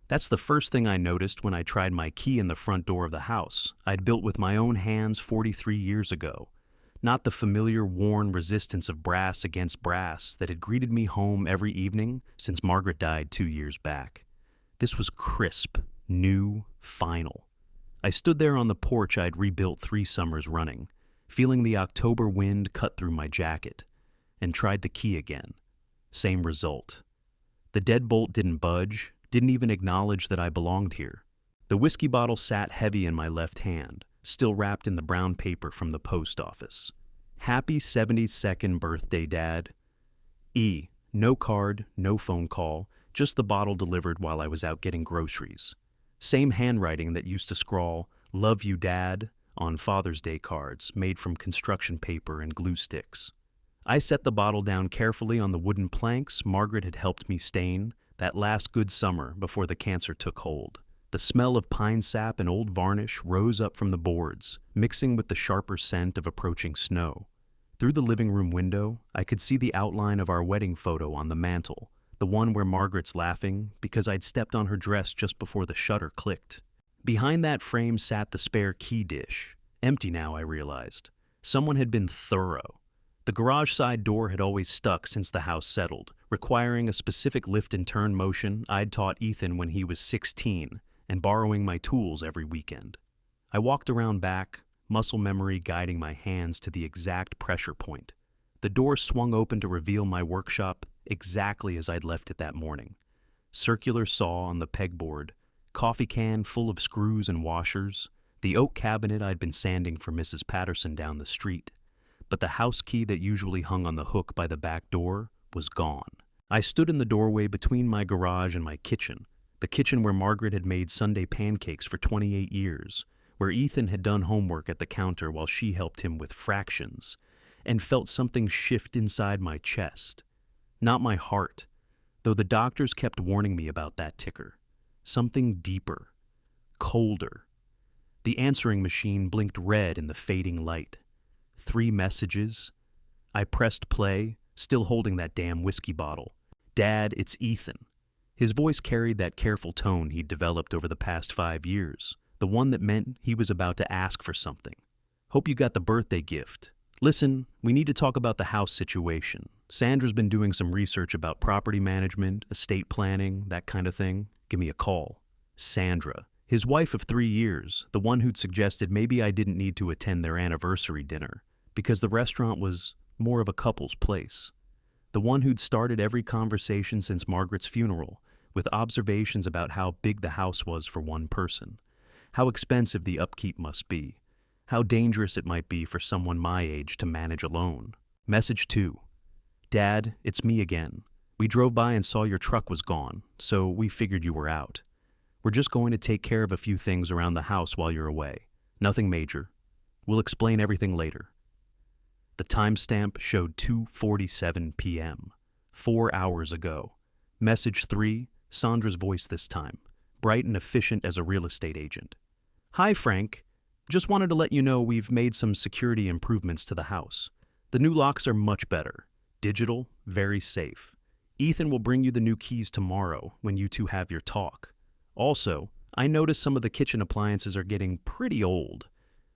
That's the first thing I noticed when I tried my key in the front door of the house I'd built with my own hands 43 years ago. Not the familiar worn resistance of brass against brass that had greeted me home every evening since Margaret died 2 years back. This was crisp, new, final. I stood there on the porch I'd rebuilt 3 summers running, feeling the October wind cut through my jacket, and tried the key again. Same result. The deadbolt didn't budge, didn't even acknowledge that I belonged here. The whiskey bottle sat heavy in my left hand, still wrapped in the brown paper from the post office. Happy 72nd birthday, Dad. E. No card, no phone call, just the bottle delivered while I was out getting groceries. Same handwriting that used to scrawl, "Love you, Dad," on Father's Day cards made from construction paper and glue sticks. I set the bottle down carefully on the wooden planks Margaret had helped me stain that last good summer before the cancer took hold. The smell of pine sap and old varnish rose up from the boards, mixing with the sharper scent of approaching snow. Through the living room window, I could see the outline of our wedding photo on the mantel, the one where Margaret's laughing because I'd stepped on her dress just before the shutter clicked. Behind that frame sat the spare key dish. Empty now, I realized. Someone had been thorough. The garage side door had always stuck since the house settled, requiring a specific lift and turn motion I'd taught Ethan when he was 16, and borrowing my tools every weekend. I walked around back, muscle memory guiding my hands to the exact pressure point. The door swung open to reveal my workshop exactly as I'd left it that morning. Circular saw on the pegboard, coffee can full of screws and washers, the oak cabinet I'd been sanding for Mrs. Patterson down the street. But the house key that usually hung on the hook by the back door was gone. I stood in the doorway between my garage and my kitchen, the kitchen where Margaret had made Sunday pancakes for 28 years, where Ethan had done homework at the counter while she helped him with fractions, and felt something shift inside my chest. Not my heart, though the doctors kept warning me about that ticker. Something deeper, colder. The answering machine blinked red in the fading light. 3 messages. I pressed play, still holding that damn whiskey bottle. "Dad, it's Ethan." His voice carried that careful tone he'd developed over the past 5 years, the one that meant he was about to ask for something. "Hope you got the birthday gift. Listen, we need to talk about the house situation. Sandra's been doing some research about property management, estate planning, that kind of thing. Give me a call." Sandra, his wife of 3 years, the one who'd suggested maybe I didn't need to attend their anniversary dinner, because the restaurant was more of a couple's place. The one who'd started every conversation since Margaret's funeral, with observations about how big the house was for one person, how expensive the upkeep must be, how dangerous it might be for someone my age to manage alone. Message 2. "Dad, it's me again. We drove by and saw your truck was gone, so we figured you were out. We're just going to take care of a few things around the house while you're away. Nothing major. We'll explain everything later." The timestamp showed 2:47 p.m., 4 hours ago. Message 3, Sandra's voice this time, bright and efficient as a real estate agent. "Hi, Frank. Just wanted to let you know we've made some security improvements to the house. The new locks are much better. Digital, very safe. Ethan will bring you the new keys tomorrow when you two have your talk. Also, I noticed some of the kitchen appliances are getting pretty old.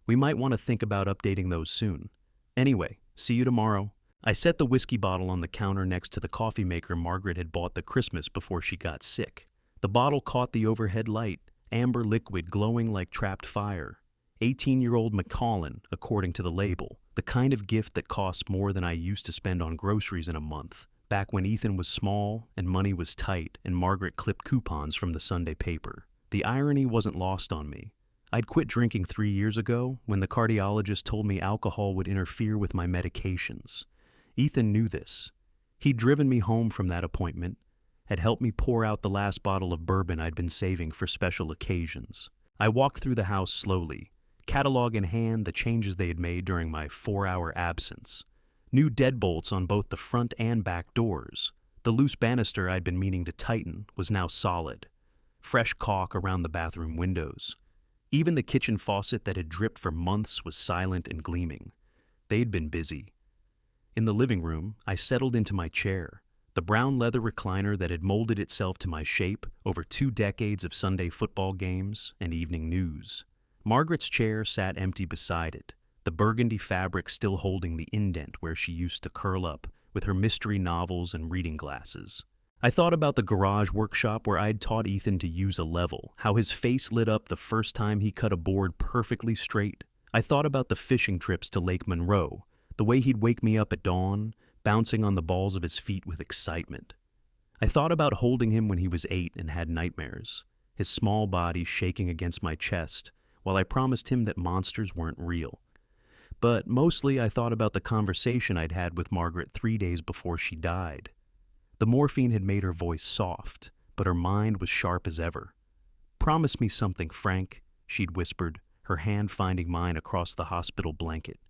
We might want to think about updating those soon. Anyway, see you tomorrow." I set the whiskey bottle on the counter next to the coffee maker Margaret had bought the Christmas before she got sick. The bottle caught the overhead light, amber liquid glowing like trapped fire. 18-year-old Macallan, according to the label, the kind of gift that costs more than I used to spend on groceries in a month, back when Ethan was small and money was tight and Margaret clipped coupons from the Sunday paper. The irony wasn't lost on me. I'd quit drinking 3 years ago when the cardiologist told me alcohol would interfere with my medications. Ethan knew this. He'd driven me home from that appointment, had helped me pour out the last bottle of bourbon I'd been saving for special occasions. I walked through the house slowly, catalog in hand the changes they had made during my 4-hour absence. New deadbolts on both the front and back doors. The loose banister I'd been meaning to tighten was now solid. Fresh caulk around the bathroom windows. Even the kitchen faucet that had dripped for months was silent and gleaming. They'd been busy. In the living room, I settled into my chair, the brown leather recliner that had molded itself to my shape over 2 decades of Sunday football games and evening news. Margaret's chair sat empty beside it, the burgundy fabric still holding the indent where she used to curl up with her mystery novels and reading glasses. I thought about the garage workshop where I'd taught Ethan to use a level, how his face lit up the first time he cut a board perfectly straight. I thought about the fishing trips to Lake Monroe, the way he'd wake me up at dawn, bouncing on the balls of his feet with excitement. I thought about holding him when he was 8 and had nightmares, his small body shaking against my chest while I promised him that monsters weren't real. But mostly I thought about the conversation I'd had with Margaret 3 days before she died. The morphine had made her voice soft, but her mind was sharp as ever. "Promise me something, Frank," she'd whispered, her hand finding mine across the hospital blanket.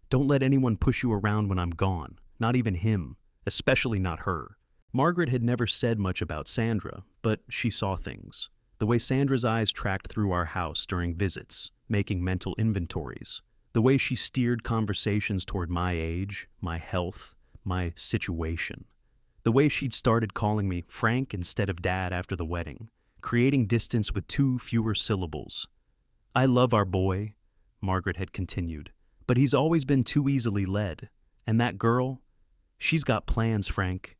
"Don't let anyone push you around when I'm gone, not even him, especially not her." Margaret had never said much about Sandra, but she saw things. The way Sandra's eyes tracked through our house during visits, making mental inventories. The way she steered conversations toward my age, my health, my situation. The way she'd started calling me Frank instead of Dad after the wedding, creating distance with 2 fewer syllables. "I love our boy," Margaret had continued, "but he's always been too easily led. And that girl, she's got plans, Frank.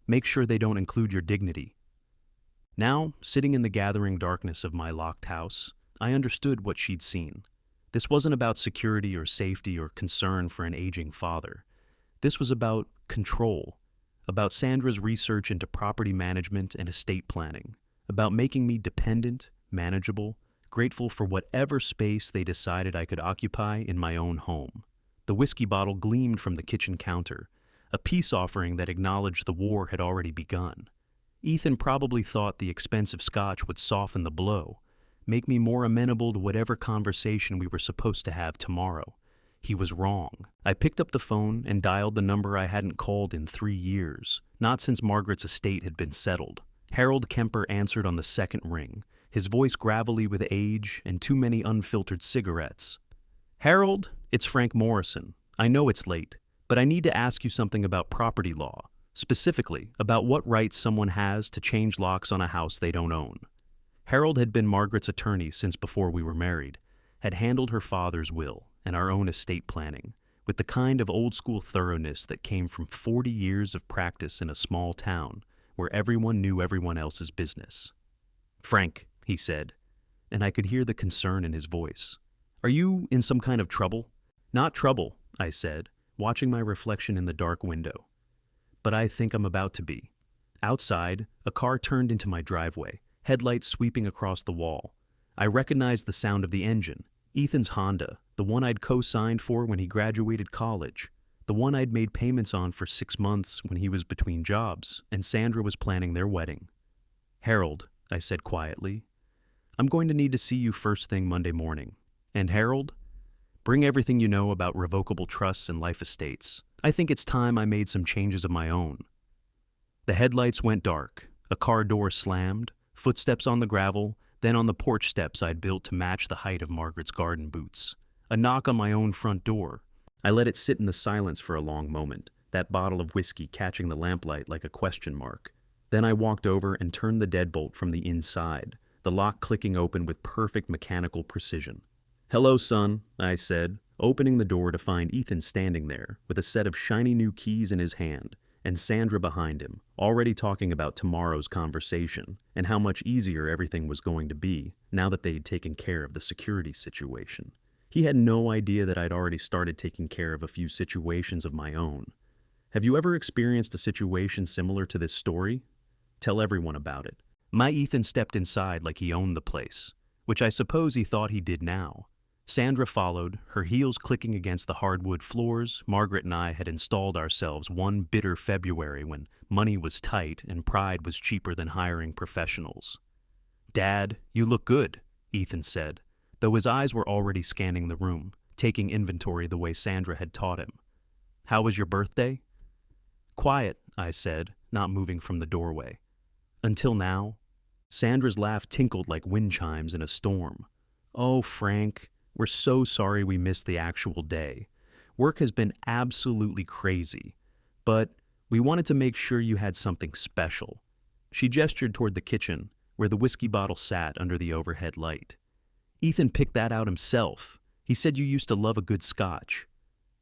Make sure they don't include your dignity." Now, sitting in the gathering darkness of my locked house, I understood what she'd seen. This wasn't about security or safety or concern for an aging father. This was about control, about Sandra's research into property management and estate planning, about making me dependent, manageable, grateful for whatever space they decided I could occupy in my own home. The whiskey bottle gleamed from the kitchen counter, a peace offering that acknowledged the war had already begun. Ethan probably thought the expensive scotch would soften the blow, make me more amenable to whatever conversation we were supposed to have tomorrow. He was wrong. I picked up the phone and dialed the number I hadn't called in 3 years, not since Margaret's estate had been settled. Harold Kemper answered on the second ring, his voice gravelly with age and too many unfiltered cigarettes. "Harold, it's Frank Morrison. I know it's late, but I need to ask you something about property law, specifically about what rights someone has to change locks on a house they don't own." Harold had been Margaret's attorney since before we were married, had handled her father's will and our own estate planning, with the kind of old-school thoroughness that came from 40 years of practice in a small town where everyone knew everyone else's business. "Frank," he said, and I could hear the concern in his voice. "Are you in some kind of trouble?" "Not trouble," I said, watching my reflection in the dark window. "But I think I'm about to be." Outside, a car turned into my driveway, headlights sweeping across the wall. I recognized the sound of the engine, Ethan's Honda, the one I'd co-signed for when he graduated college, the one I'd made payments on for 6 months when he was between jobs and Sandra was planning their wedding. "Harold," I said quietly, "I'm going to need to see you first thing Monday morning. And Harold, bring everything you know about revocable trusts and life estates. I think it's time I made some changes of my own." The headlights went dark, a car door slammed, footsteps on the gravel, then on the porch steps I'd built to match the height of Margaret's garden boots. A knock on my own front door. I let it sit in the silence for a long moment, that bottle of whiskey catching the lamplight like a question mark. Then I walked over and turned the deadbolt from the inside, the lock clicking open with perfect mechanical precision. "Hello, son," I said, opening the door to find Ethan standing there with a set of shiny new keys in his hand, and Sandra behind him, already talking about tomorrow's conversation and how much easier everything was going to be now that they'd taken care of the security situation. He had no idea that I'd already started taking care of a few situations of my own. Have you ever experienced a situation similar to this story? Tell everyone about it. My Ethan stepped inside like he owned the place, which I suppose he thought he did now. Sandra followed, her heels clicking against the hardwood floors. Margaret and I had installed ourselves one bitter February when money was tight and pride was cheaper than hiring professionals. "Dad, you look good," Ethan said, though his eyes were already scanning the room, taking inventory the way Sandra had taught him. "How was your birthday?" "Quiet," I said, not moving from the doorway. "Until now." Sandra's laugh tinkled like wind chimes in a storm. "Oh, Frank, we're so sorry we missed the actual day. Work has been absolutely crazy, but We wanted to make sure you had something special. She gestured toward the kitchen, where the whiskey bottle sat under the overhead light. Ethan picked that out himself. He said you used to love a good scotch.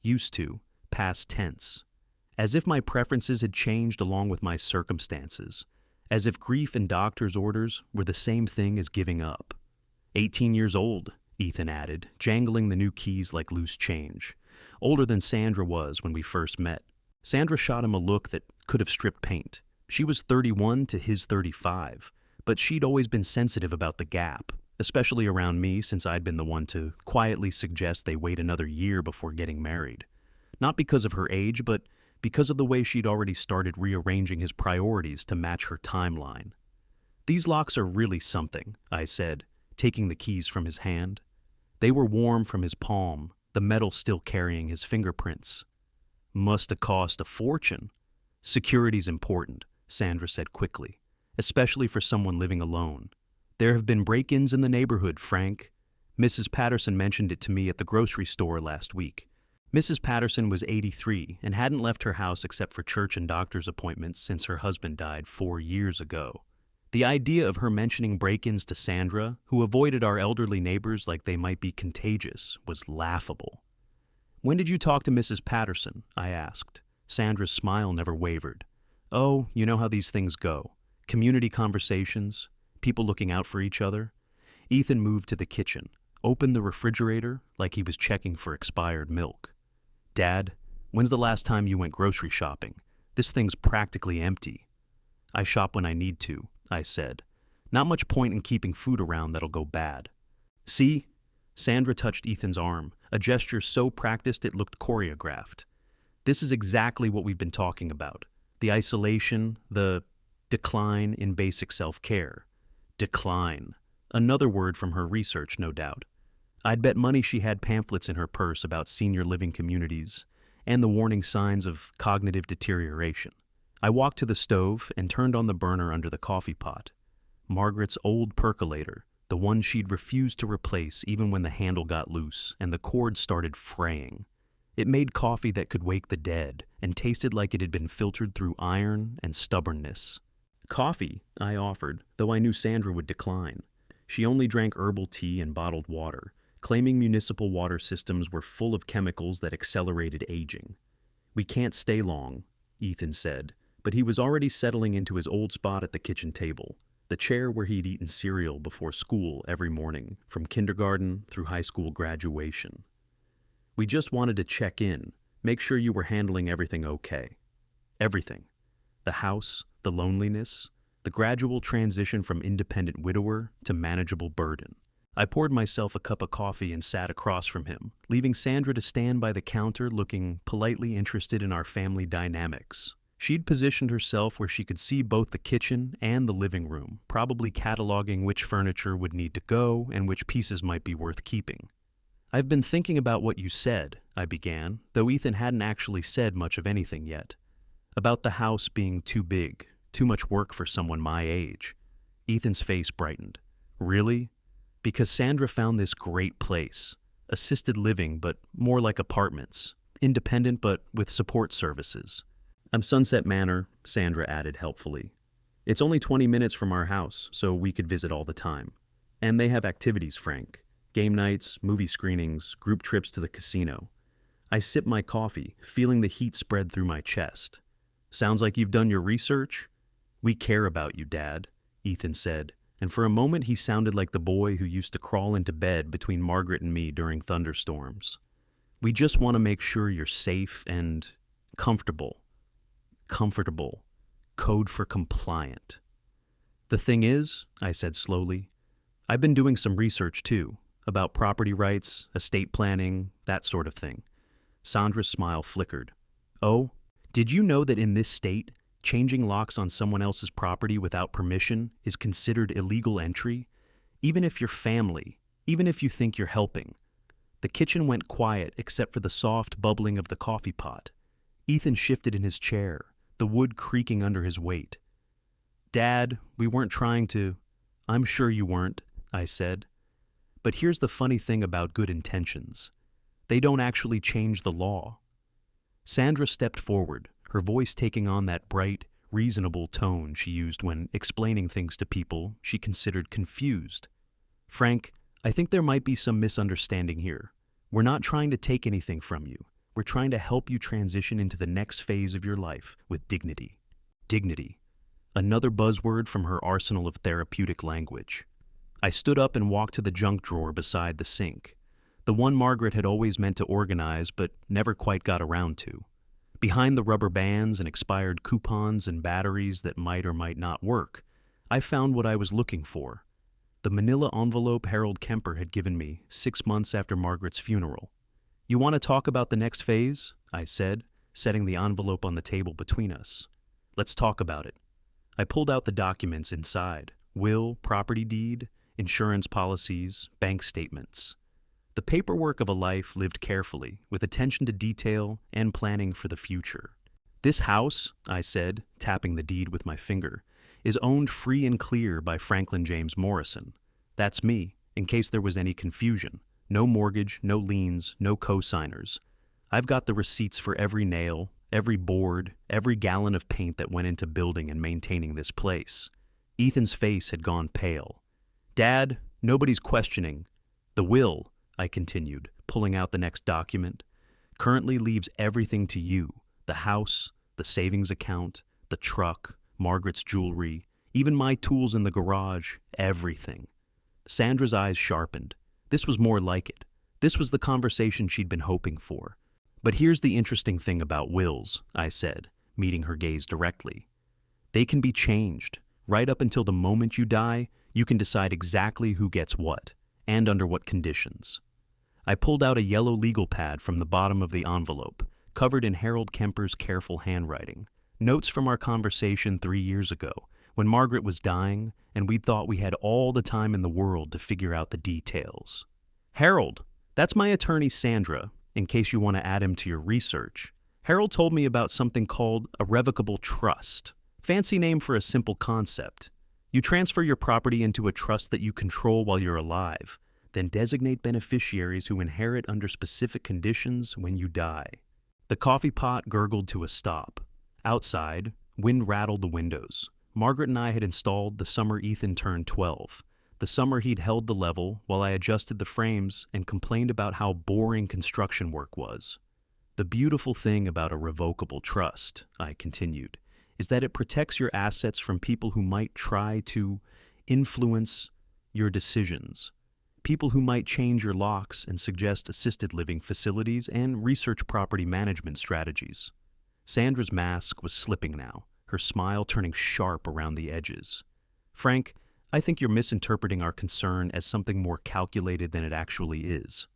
Used to, past tense. As if my preferences had changed along with my circumstances. As if grief and doctor's orders were the same thing as giving up. 18 years old, Ethan added, jangling the new keys like loose change. Older than Sandra was when we first met. Sandra shot him a look that could have stripped paint. She was 31 to his 35, but she'd always been sensitive about the gap, especially around me since I'd been the one to quietly suggest they wait another year before getting married. Not because of her age, but because of the way she'd already started rearranging his priorities to match her timeline. "These locks are really something," I said, taking the keys from his hand. They were warm from his palm, the metal still carrying his fingerprints. "Must have cost a fortune." "Security's important," Sandra said quickly, "especially for someone living alone. There have been break-ins in the neighborhood, Frank. Mrs. Patterson mentioned it to me at the grocery store last week." Mrs. Patterson was 83 and hadn't left her house except for church and doctor's appointments since her husband died 4 years ago. The idea of her mentioning break-ins to Sandra, who avoided our elderly neighbors like they might be contagious, was laughable. "When did you talk to Mrs. Patterson?" I asked. Sandra's smile never wavered. "Oh, you know how these things go. Community conversations, people looking out for each other." Ethan moved to the kitchen, opened the refrigerator like he was checking for expired milk. "Dad, when's the last time you went grocery shopping? This thing's practically empty." "I shop when I need to," I said. "Not much point in keeping food around that'll go bad." "See?" Sandra touched Ethan's arm, a gesture so practiced it looked choreographed. "This is exactly what we've been talking about. The isolation, the decline in basic self-care." Decline. Another word from her research, no doubt. I'd bet money she had pamphlets in her purse about senior living communities and the warning signs of cognitive deterioration. I walked to the stove and turned on the burner under the coffee pot. Margaret's old percolator, the one she'd refused to replace even when the handle got loose and the cord started fraying. It made coffee that could wake the dead and tasted like it had been filtered through iron and stubbornness. "Coffee," I offered, though I knew Sandra would decline. She only drank herbal tea and bottled water, claiming municipal water systems were full of chemicals that accelerated aging. "We can't stay long," Ethan said, but he was already settling into his old spot at the kitchen table, the chair where he'd eaten cereal before school every morning, from kindergarten through high school graduation. "We just wanted to check in, make sure you were handling everything okay." Everything. The house, the loneliness, the gradual transition from independent widower to manageable burden. I poured myself a cup of coffee and sat across from him, leaving Sandra to stand by the counter looking politely interested in our family dynamics. She'd positioned herself where she could see both the kitchen and the living room, probably cataloging which furniture would need to go and which pieces might be worth keeping. "I've been thinking about what you said," I began, though Ethan hadn't actually said much of anything yet. "About the house being too big, too much work for someone my age." Ethan's face brightened. "Really? Because Sandra found this great place. Assisted living, but more like apartments. Independent, but with support services." "I'm Sunset Manor," Sandra added helpfully. "It's only 20 minutes from our house, so we could visit all the time. And they have activities, Frank. Game nights, movie screenings, group trips to the casino." I sipped my coffee, feeling the heat spread through my chest. "Sounds like you've done your research?" "We care about you, Dad," Ethan said, and for a moment he sounded like the boy who used to crawl into bed between Margaret and me during thunderstorms. "We just want to make sure you're safe and comfortable." Comfortable. Code for compliant. "The thing is," I said slowly, "I've been doing some research too, about property rights, estate planning, that sort of thing." Sandra's smile flickered. "Oh? Did you know that in this state, changing locks on someone else's property without permission is considered illegal entry? Even if you're family, even if you think you're helping." The kitchen went quiet except for the soft bubbling of the coffee pot. Ethan shifted in his chair, the wood creaking under his weight. "Dad, we weren't trying to—" "I'm sure you weren't," I said. "But here's the funny thing about good intentions. They don't actually change the law." Sandra stepped forward, her voice taking on that bright, reasonable tone she used when explaining things to people she considered confused. "Frank, I think there might be some misunderstanding here. We're not trying to take anything from you. We're trying to help you transition into the next phase of your life with dignity." Dignity. Another buzzword from her arsenal of therapeutic language. I stood up and walked to the junk drawer beside the sink, the one Margaret had always meant to organize but never quite got around to. Behind the rubber bands and expired coupons and batteries that might or might not work, I found what I was looking for. The manila envelope Harold Kemper had given me 6 months after Margaret's funeral. "You want to talk about the next phase?" I said, setting the envelope on the table between us. "Let's talk about it." I pulled out the documents inside: will, property deed, insurance policies, bank statements. The paperwork of a life lived carefully, with attention to detail and planning for the future. "This house," I said, tapping the deed with my finger, "is owned free and clear by Franklin James Morrison. That's me, in case there was any confusion. No mortgage, no liens, no co-signers. I've got the receipts for every nail, every board, every gallon of paint that went into building and maintaining this place." Ethan's face had gone pale. "Dad, nobody's questioning. The will," I continued, pulling out the next document, "currently leaves everything to you: the house, the savings account, the truck, Margaret's jewelry, even my tools in the garage, everything." Sandra's eyes sharpened. This was more like it. This was the conversation she'd been hoping for. "But here's the interesting thing about wills," I said, meeting her gaze directly. "They can be changed. Right up until the moment you die, you can decide exactly who gets what, and under what conditions." I pulled out a yellow legal pad from the bottom of the envelope, covered in Harold Kemper's careful handwriting. Notes from our conversation 3 years ago, when Margaret was dying, and we thought we had all the time in the world to figure out the details. "Harold, that's my attorney Sandra, in case you want to add him to your research. Harold told me about something called a revocable trust. Fancy name for a simple concept. You transfer your property into a trust that you control while you're alive, then designate beneficiaries who inherit under specific conditions when you die." The coffee pot gurgled to a stop. Outside, wind rattled the windows. Margaret and I had installed the summer Ethan turned 12, the summer he'd held the level while I adjusted the frames and complained about how boring construction work was. "The beautiful thing about a revocable trust," I continued, "is that it protects your assets from people who might try to influence your decisions. People who might change your locks and suggest assisted living facilities and research property management strategies." Sandra's mask was slipping now, her smile turning sharp around the edges. "Frank, I think you're misinterpreting our concern as something more calculated than it actually is."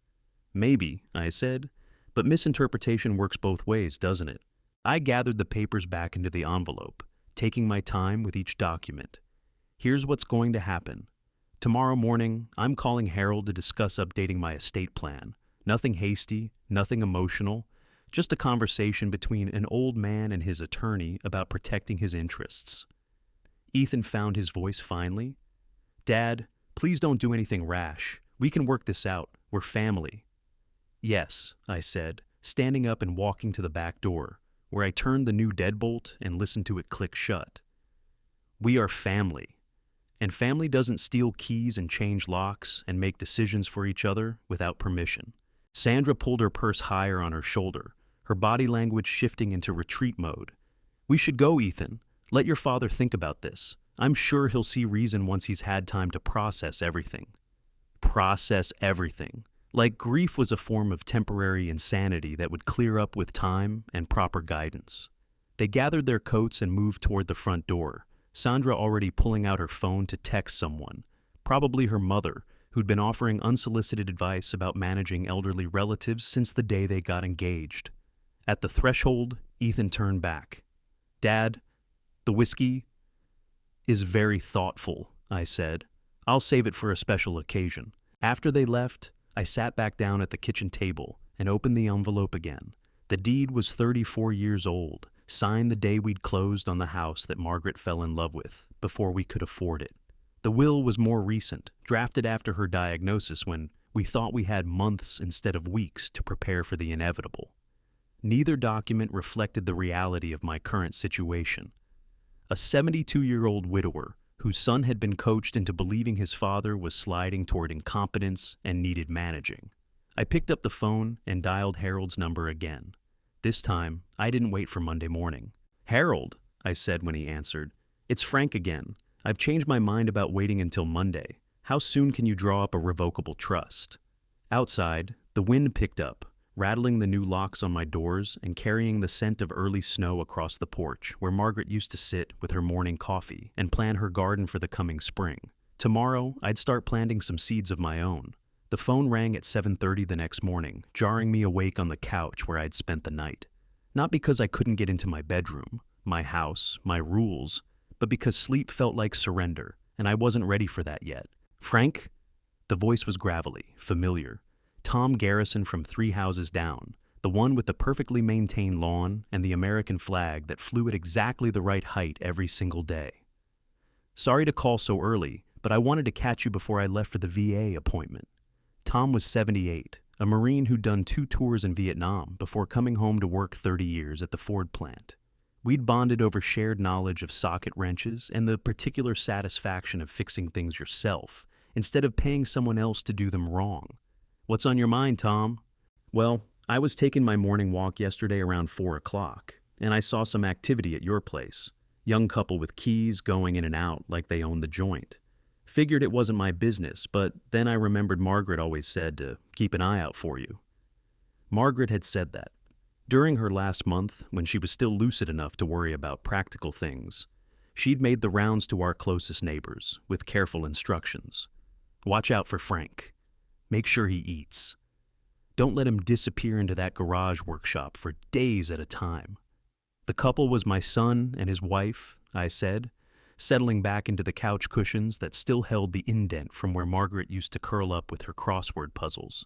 "Maybe," I said, "but misinterpretation works both ways, doesn't it?" I gathered the papers back into the envelope, taking my time with each document. "Here's what's going to happen. Tomorrow morning, I'm calling Harold to discuss updating my estate plan. Nothing hasty, nothing emotional, just a conversation between an old man and his attorney about protecting his interests." Ethan found his voice finally. "Dad, please don't do anything rash. We can work this out. We're family." "Yes," I said, standing up and walking to the back door, where I turned the new deadbolt and listened to it click shut. "We are family. And family doesn't steal keys and change locks and make decisions for each other without permission." Sandra pulled her purse higher on her shoulder, her body language shifting into retreat mode. "We should go, Ethan. Let your father think about this. I'm sure he'll see reason once he's had time to process everything." Process everything. Like grief was a form of temporary insanity that would clear up with time and proper guidance. They gathered their coats and moved toward the front door, Sandra already pulling out her phone to text someone, probably her mother, who'd been offering unsolicited advice about managing elderly relatives since the day they got engaged. At the threshold, Ethan turned back. "Dad, the whiskey is very thoughtful," I said. "I'll save it for a special occasion." After they left, I sat back down at the kitchen table and opened the envelope again. The deed was 34 years old, signed the day we'd closed on the house that Margaret fell in love with, before we could afford it. The will was more recent, drafted after her diagnosis when we thought we had months instead of weeks to prepare for the inevitable. Neither document reflected the reality of my current situation. A 72-year-old widower whose son had been coached into believing his father was sliding toward incompetence and needed managing. I picked up the phone and dialed Harold's number again. This time, I didn't wait for Monday morning. "Harold," I said when he answered, "it's Frank again. I've changed my mind about waiting until Monday. How soon can you draw up a revocable trust?" Outside, the wind picked up, rattling the new locks on my doors and carrying the scent of early snow across the porch where Margaret used to sit with her morning coffee and plan her garden for the coming spring. Tomorrow, I'd start planting some seeds of my own. The phone rang at 7:30 the next morning, jarring me awake on the couch where I'd spent the night. Not because I couldn't get into my bedroom, my house, my rules, but because sleep felt like surrender, and I wasn't ready for that yet. "Frank?" The voice was gravelly, familiar. Tom Garrison from 3 houses down, the one with the perfectly maintained lawn and the American flag that flew at exactly the right height every single day. "Sorry to call so early, but I wanted to catch you before I left for the VA appointment." Tom was 78, a Marine who'd done 2 tours in Vietnam before coming home to work 30 years at the Ford plant. We'd bonded over shared knowledge of socket wrenches and the particular satisfaction of fixing things yourself instead of paying someone else to do them wrong. "What's on your mind, Tom?" "Well, I was taking my morning walk yesterday around 4 o'clock, and I saw some activity at your place. Young couple with keys going in and out like they owned the joint. Figured it wasn't my business, but then I remembered Margaret always said to keep an eye out for you." Margaret had said that. During her last month, when she was still lucid enough to worry about practical things, she'd made the rounds to our closest neighbors with careful instructions. "Watch out for Frank. Make sure he eats. Don't let him disappear into that garage workshop for days at a time." The couple was my son and his wife, I said, settling back into the couch cushions that still held the indent from where Margaret used to curl up with her crossword puzzles.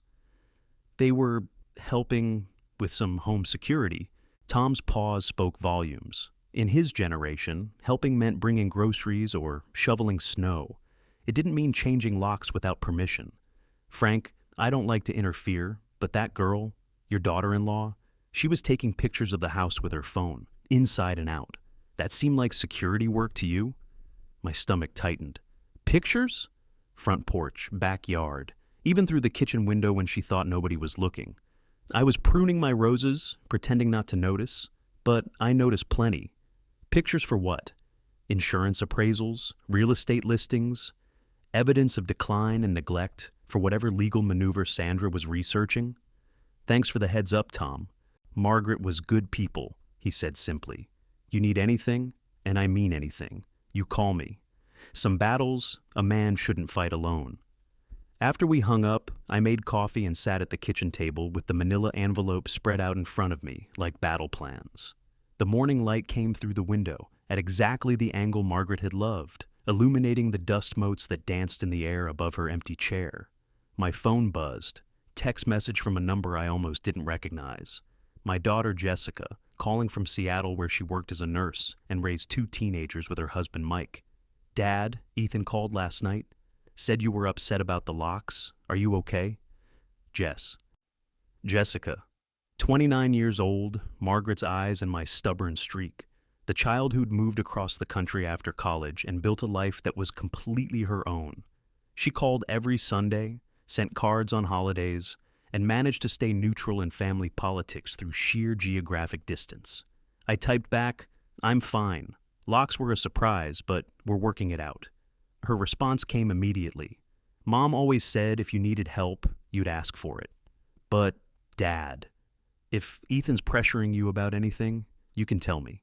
"They were helping with some home security." Tom's pause spoke volumes. In his generation, helping meant bringing groceries or shoveling snow. It didn't mean changing locks without permission. "Frank, I don't like to interfere, but that girl, your daughter-in-law, she was taking pictures of the house with her phone, inside and out. That seemed like security work to you?" My stomach tightened. "Pictures?" Front porch, backyard, even through the kitchen window when she thought nobody was looking. I was pruning my roses, pretending not to notice, but I noticed plenty. Pictures for what? Insurance appraisals, real estate listings, evidence of decline and neglect for whatever legal maneuver Sandra was researching? "Thanks for the heads up, Tom. Margaret was good people," he said simply. "You need anything, and I mean anything, you call me. Some battles a man shouldn't fight alone." After we hung up, I made coffee and sat at the kitchen table with the manila envelope spread out in front of me like battle plans. The morning light came through the window at exactly the angle Margaret had loved, illuminating the dust motes that danced in the air above her empty chair. My phone buzzed, text message from a number I almost didn't recognize. My daughter Jessica, calling from Seattle where she worked as a nurse and raised 2 teenagers with her husband Mike. "Dad, Ethan called last night. Said you were upset about the locks. Are you okay? Jess." Jessica, 29 years old, Margaret's eyes and my stubborn streak. The child who'd moved across the country after college and built a life that was completely her own. She called every Sunday, sent cards on holidays, and managed to stay neutral in family politics through sheer geographic distance. I typed back, "I'm fine. Locks were a surprise, but we're working it out." Her response came immediately. "Mom always said if you needed help, you'd ask for it. But, Dad, if Ethan's pressuring you about anything, you can tell me.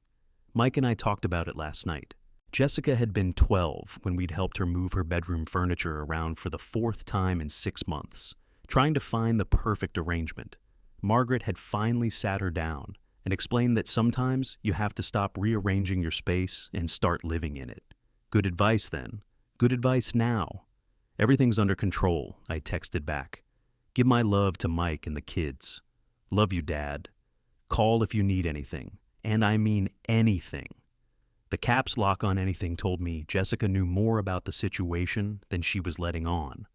Mike and I talked about it last night." Jessica had been 12 when we'd helped her move her bedroom furniture around for the 4th time in 6 months, trying to find the perfect arrangement. Margaret had finally sat her down and explained that sometimes you have to stop rearranging your space and start living in it. Good advice then. Good advice now. "Everything's under control," I texted back. "Give my love to Mike and the kids. Love you, Dad. Call if you need anything. And I mean anything." The caps lock on anything told me Jessica knew more about the situation than she was letting on.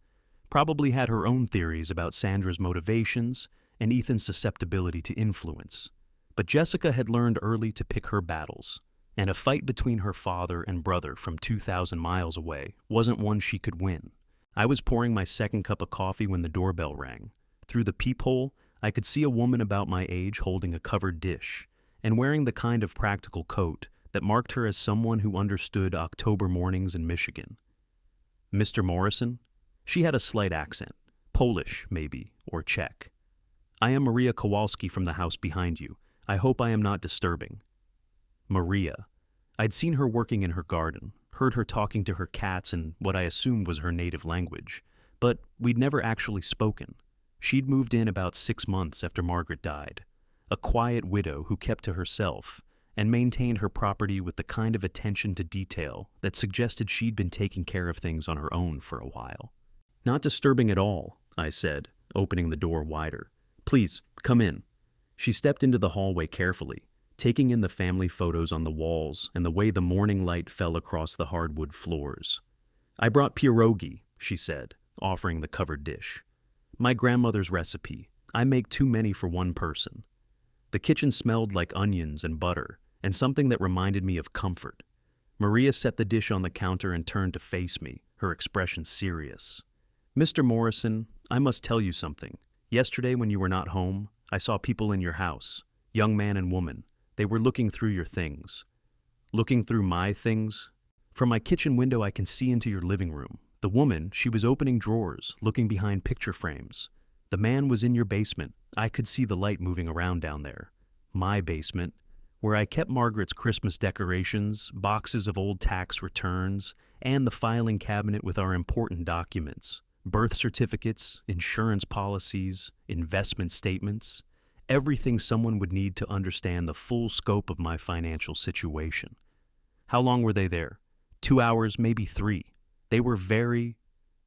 Probably had her own theories about Sandra's motivations and Ethan's susceptibility to influence. But Jessica had learned early to pick her battles, and a fight between her father and brother from 2,000 miles away wasn't one she could win. I was pouring my second cup of coffee when the doorbell rang. Through the peephole, I could see a woman about my age holding a covered dish and wearing the kind of practical coat that marked her as someone who understood October mornings in Michigan. Mr. Morrison? She had a slight accent, Polish, maybe, or Czech. I am Maria Kowalski from the house behind you. I hope I am not disturbing. Maria. I'd seen her working in her garden, heard her talking to her cats in what I assumed was her native language, but we'd never actually spoken. She'd moved in about 6 months after Margaret died, a quiet widow who kept to herself and maintained her property with the kind of attention to detail that suggested she'd been taking care of things on her own for a while. Not disturbing at all, I said, opening the door wider. Please, come in. She stepped into the hallway carefully, taking in the family photos on the walls and the way the morning light fell across the hardwood floors. I brought pierogi, she said, offering the covered dish. My grandmother's recipe. I make too many for one person. The kitchen smelled like onions and butter, and something that reminded me of comfort. Maria set the dish on the counter and turned to face me, her expression serious. Mr. Morrison, I must tell you something. Yesterday when you were not home, I saw people in your house, young man and woman. They were looking through your things. Looking through my things? From my kitchen window I can see into your living room. The woman, she was opening drawers, looking behind picture frames. The man was in your basement. I could see the light moving around down there. My basement, where I kept Margaret's Christmas decorations, boxes of old tax returns, and the filing cabinet with our important documents, birth certificates, insurance policies, investment statements, everything someone would need to understand the full scope of my financial situation. How long were they there? 2 hours, maybe 3. They were very,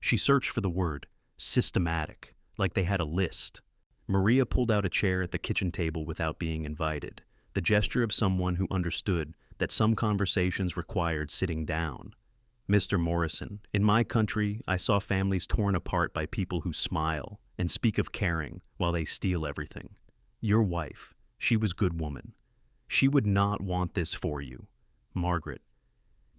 she searched for the word, systematic, like they had a list. Maria pulled out a chair at the kitchen table without being invited, the gesture of someone who understood that some conversations required sitting down. Mr. Morrison, in my country, I saw families torn apart by people who smile and speak of caring while they steal everything. Your wife, she was good woman. She would not want this for you. Margaret.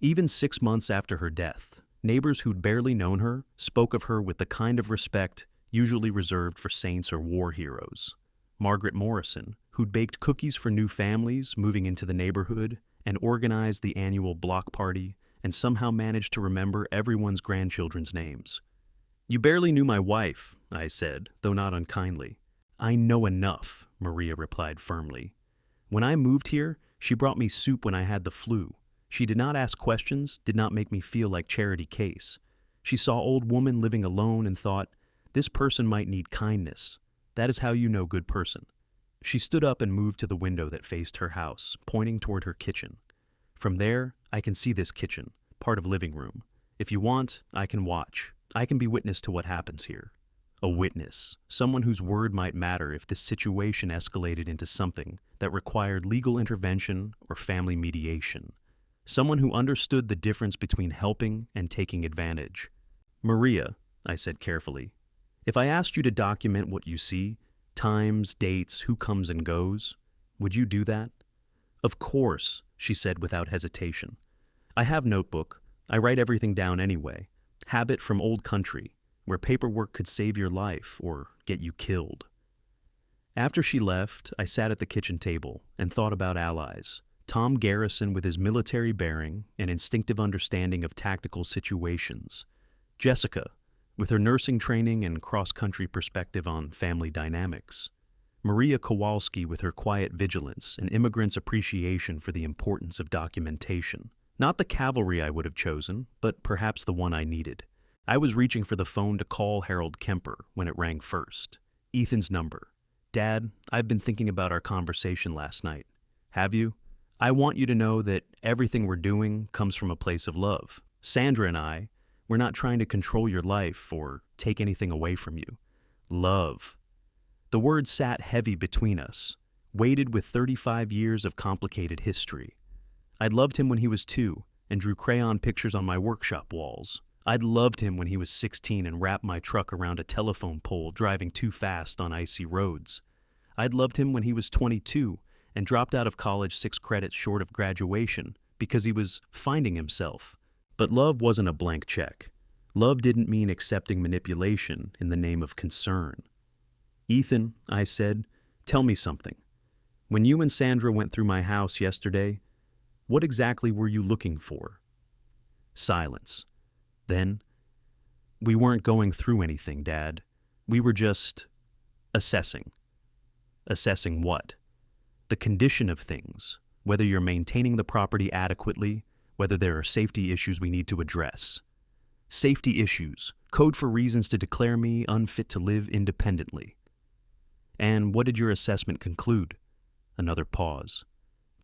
Even 6 months after her death, neighbors who'd barely known her spoke of her with the kind of respect usually reserved for saints or war heroes. Margaret Morrison, who'd baked cookies for new families moving into the neighborhood and organized the annual block party and somehow managed to remember everyone's grandchildren's names. You barely knew my wife, I said, though not unkindly. I know enough, Maria replied firmly. When I moved here, she brought me soup when I had the flu. She did not ask questions, did not make me feel like charity case. She saw old woman living alone and thought, this person might need kindness. That is how you know good person. She stood up and moved to the window that faced her house, pointing toward her kitchen. From there, I can see this kitchen, part of living room. If you want, I can watch. I can be witness to what happens here. A witness, someone whose word might matter if this situation escalated into something that required legal intervention or family mediation. Someone who understood the difference between helping and taking advantage. Maria, I said carefully, if I asked you to document what you see, times, dates, who comes and goes, would you do that? Of course, she said without hesitation. I have notebook. I write everything down anyway. Habit from old country, where paperwork could save your life or get you killed. After she left, I sat at the kitchen table and thought about allies. Tom Garrison with his military bearing and instinctive understanding of tactical situations. Jessica, with her nursing training and cross-country perspective on family dynamics. Maria Kowalski with her quiet vigilance and immigrants' appreciation for the importance of documentation. Not the cavalry I would have chosen, but perhaps the one I needed. I was reaching for the phone to call Harold Kemper when it rang first. Ethan's number. Dad, I've been thinking about our conversation last night. Have you? I want you to know that everything we're doing comes from a place of love. Sandra and I, we're not trying to control your life or take anything away from you. Love. The word sat heavy between us, weighted with 35 years of complicated history. I'd loved him when he was 2 and drew crayon pictures on my workshop walls. I'd loved him when he was 16 and wrapped my truck around a telephone pole driving too fast on icy roads. I'd loved him when he was 22 and dropped out of college 6 credits short of graduation because he was finding himself. But love wasn't a blank check. Love didn't mean accepting manipulation in the name of concern. "Ethan," I said, "tell me something. When you and Sandra went through my house yesterday, what exactly were you looking for?" Silence. Then, "We weren't going through anything, Dad. We were just assessing." Assessing what? The condition of things, whether you're maintaining the property adequately, whether there are safety issues we need to address. Safety issues, code for reasons to declare me unfit to live independently. "And what did your assessment conclude?" Another pause.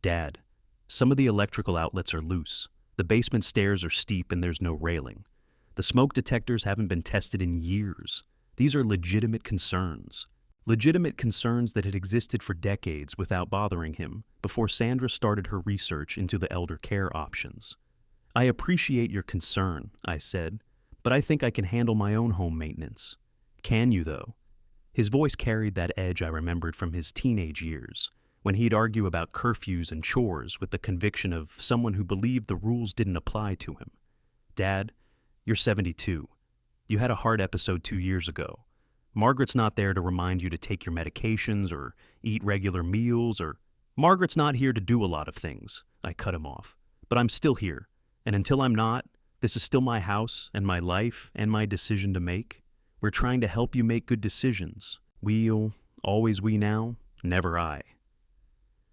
"Dad, some of the electrical outlets are loose. The basement stairs are steep and there's no railing. The smoke detectors haven't been tested in years. These are legitimate concerns. Legitimate concerns that had existed for decades without bothering him before Sandra started her research into the elder care options. "I appreciate your concern," I said, "but I think I can handle my own home maintenance." "Can you, though?" His voice carried that edge I remembered from his teenage years, when he'd argue about curfews and chores with the conviction of someone who believed the rules didn't apply to him. "Dad, you're 72. You had a heart episode 2 years ago. Margaret's not there to remind you to take your medications or eat regular meals or—" "Margaret's not here to do a lot of things," I cut him off. "But I'm still here, and until I'm not, this is still my house and my life and my decision to make. We're trying to help you make good decisions. We'll, always we now, never I."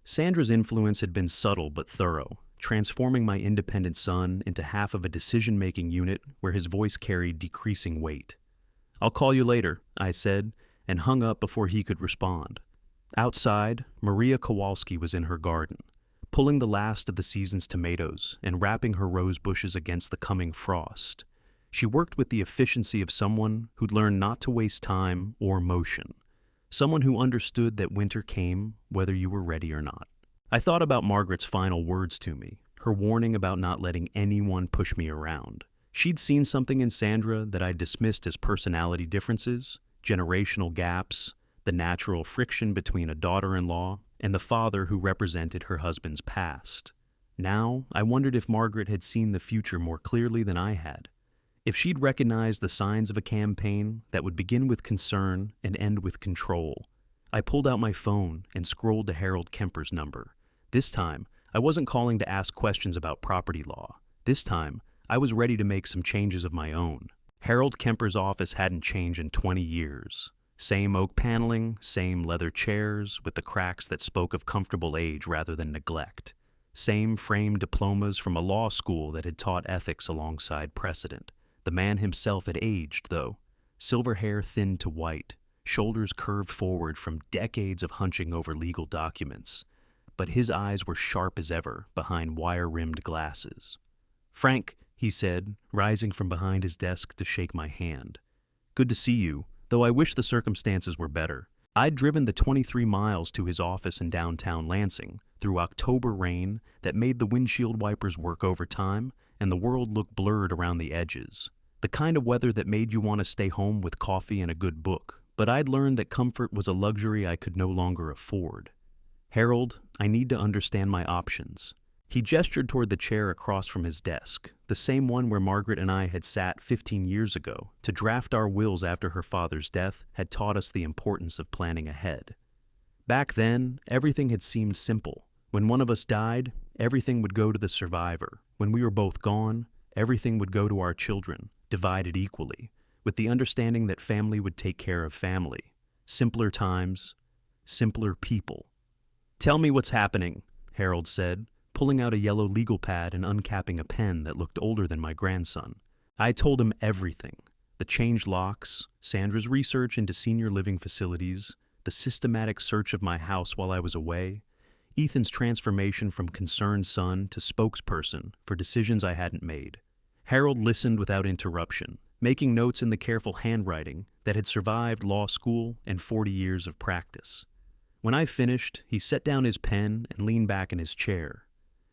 Sandra's influence had been subtle but thorough, transforming my independent son into half of a decision-making unit where his voice carried decreasing weight. "I'll call you later," I said, and hung up before he could respond. Outside, Maria Kowalski was in her garden, pulling the last of the season's tomatoes and wrapping her rose bushes against the coming frost. She worked with the efficiency of someone who'd learned not to waste time or motion, someone who understood that winter came whether you were ready or not. I thought about Margaret's final words to me, her warning about not letting anyone push me around. She'd seen something in Sandra that I dismissed as personality differences, generational gaps, the natural friction between a daughter-in-law and the father who represented her husband's past. Now, I wondered if Margaret had seen the future more clearly than I had. If she'd recognized the signs of a campaign that would begin with concern and end with control. I pulled out my phone and scrolled to Harold Kemper's number. This time, I wasn't calling to ask questions about property law. This time, I was ready to make some changes of my own. Harold Kemper's office hadn't changed in 20 years. Same oak paneling, same leather chairs, with the cracks that spoke of comfortable age rather than neglect. Same framed diplomas from a law school that had taught ethics alongside precedent. The man himself had aged, though. Silver hair thinned to white, shoulders curved forward from decades of hunching over legal documents. But his eyes were sharp as ever behind wire-rimmed glasses. "Frank," he said, rising from behind his desk to shake my hand. "Good to see you, though I wish the circumstances were better." I'd driven the 23 miles to his office in downtown Lansing through October rain that made the windshield wipers work overtime and the world look blurred around the edges. The kind of weather that made you want to stay home with coffee and a good book. But I'd learned that comfort was a luxury I could no longer afford. "Harold, I need to understand my options." He gestured toward the chair across from his desk, the same one where Margaret and I had sat 15 years ago to draft our wills after her father's death had taught us the importance of planning ahead. Back then, everything had seemed simple. When one of us died, everything would go to the survivor. When we were both gone, everything would go to our children, divided equally, with the understanding that family would take care of family. Simpler times, simpler people. "Tell me what's happening," Harold said, pulling out a yellow legal pad and uncapping a pen that looked older than my grandson. I told him everything. The changed locks, Sandra's research into senior living facilities, the systematic search of my house while I was away, Ethan's transformation from concerned son to spokesperson for decisions I hadn't made. Harold listened without interruption, making notes in the careful handwriting that had survived law school and 40 years of practice. When I finished, he set down his pen and leaned back in his chair.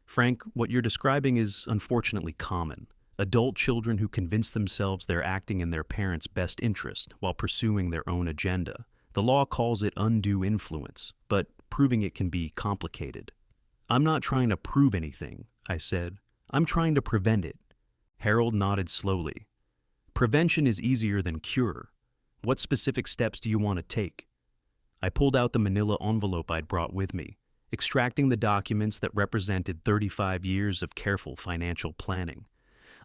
"Frank, what you're describing is unfortunately common. Adult children who convince themselves they're acting in their parents' best interest while pursuing their own agenda. The law calls it undue influence, but proving it can be complicated. I'm not trying to prove anything, I said. I'm trying to prevent it. Harold nodded slowly. Prevention is easier than cure. What specific steps do you want to take? I pulled out the manila envelope I'd brought with me, extracting the documents that represented 35 years of careful financial planning.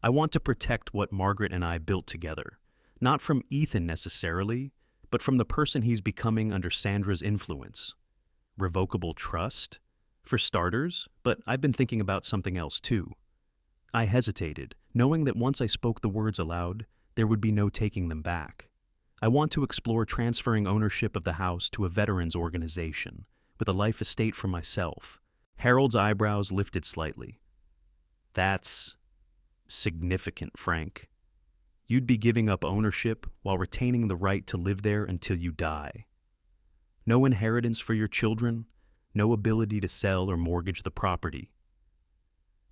I want to protect what Margaret and I built together, not from Ethan necessarily, but from the person he's becoming under Sandra's influence. Revocable trust? For starters, but I've been thinking about something else too. I hesitated, knowing that once I spoke the words aloud, there would be no taking them back. I want to explore transferring ownership of the house to a veterans organization, with a life estate for myself. Harold's eyebrows lifted slightly. That's significant, Frank. You'd be giving up ownership while retaining the right to live there until you die. No inheritance for your children, no ability to sell or mortgage the property.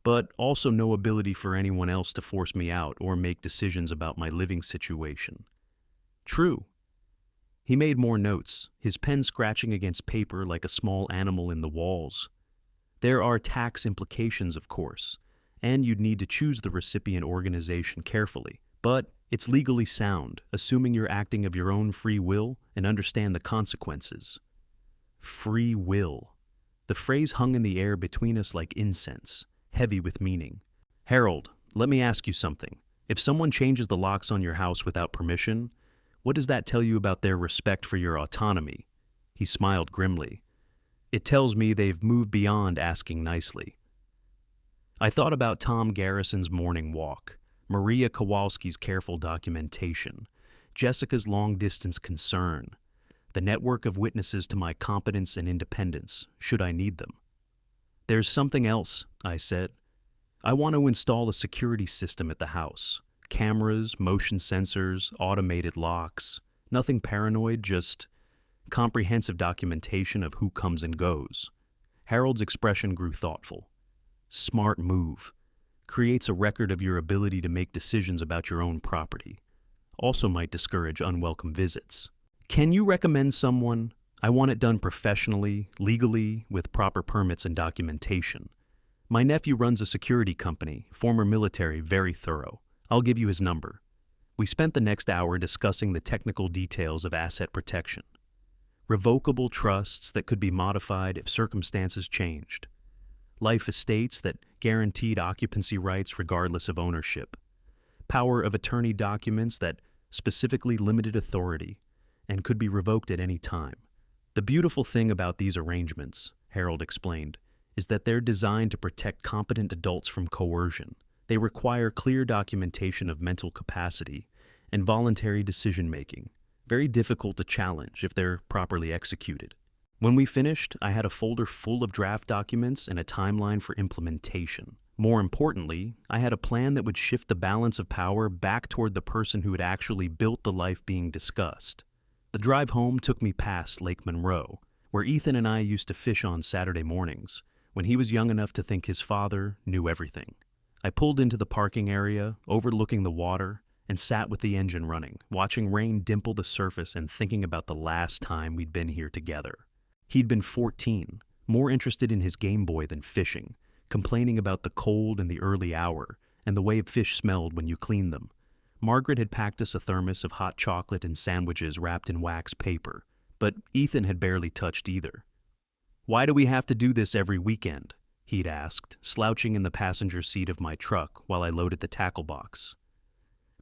But also no ability for anyone else to force me out or make decisions about my living situation. True. He made more notes, his pen scratching against paper like a small animal in the walls. There are tax implications, of course, and you'd need to choose the recipient organization carefully. But it's legally sound, assuming you're acting of your own free will and understand the consequences. Free will. The phrase hung in the air between us like incense, heavy with meaning. Harold, let me ask you something. If someone changes the locks on your house without permission, what does that tell you about their respect for your autonomy? He smiled grimly. It tells me they've moved beyond asking nicely. I thought about Tom Garrison's morning walk, Maria Kowalski's careful documentation, Jessica's long-distance concern, the network of witnesses to my competence and independence, should I need them. There's something else, I said. I want to install a security system at the house. Cameras, motion sensors, automated locks. Nothing paranoid, just comprehensive documentation of who comes and goes. Harold's expression grew thoughtful. Smart move. Creates a record of your ability to make decisions about your own property. Also might discourage unwelcome visits. Can you recommend someone? I want it done professionally, legally, with proper permits and documentation. My nephew runs a security company, former military, very thorough. I'll give you his number. We spent the next hour discussing the technical details of asset protection. Revocable trusts that could be modified if circumstances changed. Life estates that guaranteed occupancy rights regardless of ownership. Power of attorney documents that specifically limited authority and could be revoked at any time. The beautiful thing about these arrangements, Harold explained, is that they're designed to protect competent adults from coercion. They require clear documentation of mental capacity and voluntary decision-making, very difficult to challenge if they're properly executed. When we finished, I had a folder full of draft documents and a timeline for implementation. More importantly, I had a plan that would shift the balance of power back toward the person who had actually built the life being discussed. The drive home took me past Lake Monroe, where Ethan and I used to fish on Saturday mornings, when he was young enough to think his father knew everything. I pulled into the parking area, overlooking the water, and sat with the engine running, watching rain dimple the surface and thinking about the last time we'd been here together. He'd been 14, more interested in his Game Boy than fishing, complaining about the cold and the early hour, and the way fish smelled when you cleaned them. Margaret had packed us a thermos of hot chocolate and sandwiches wrapped in wax paper, but Ethan had barely touched either. "Why do we have to do this every weekend?" he'd asked, slouching in the passenger seat of my truck while I loaded the tackle box.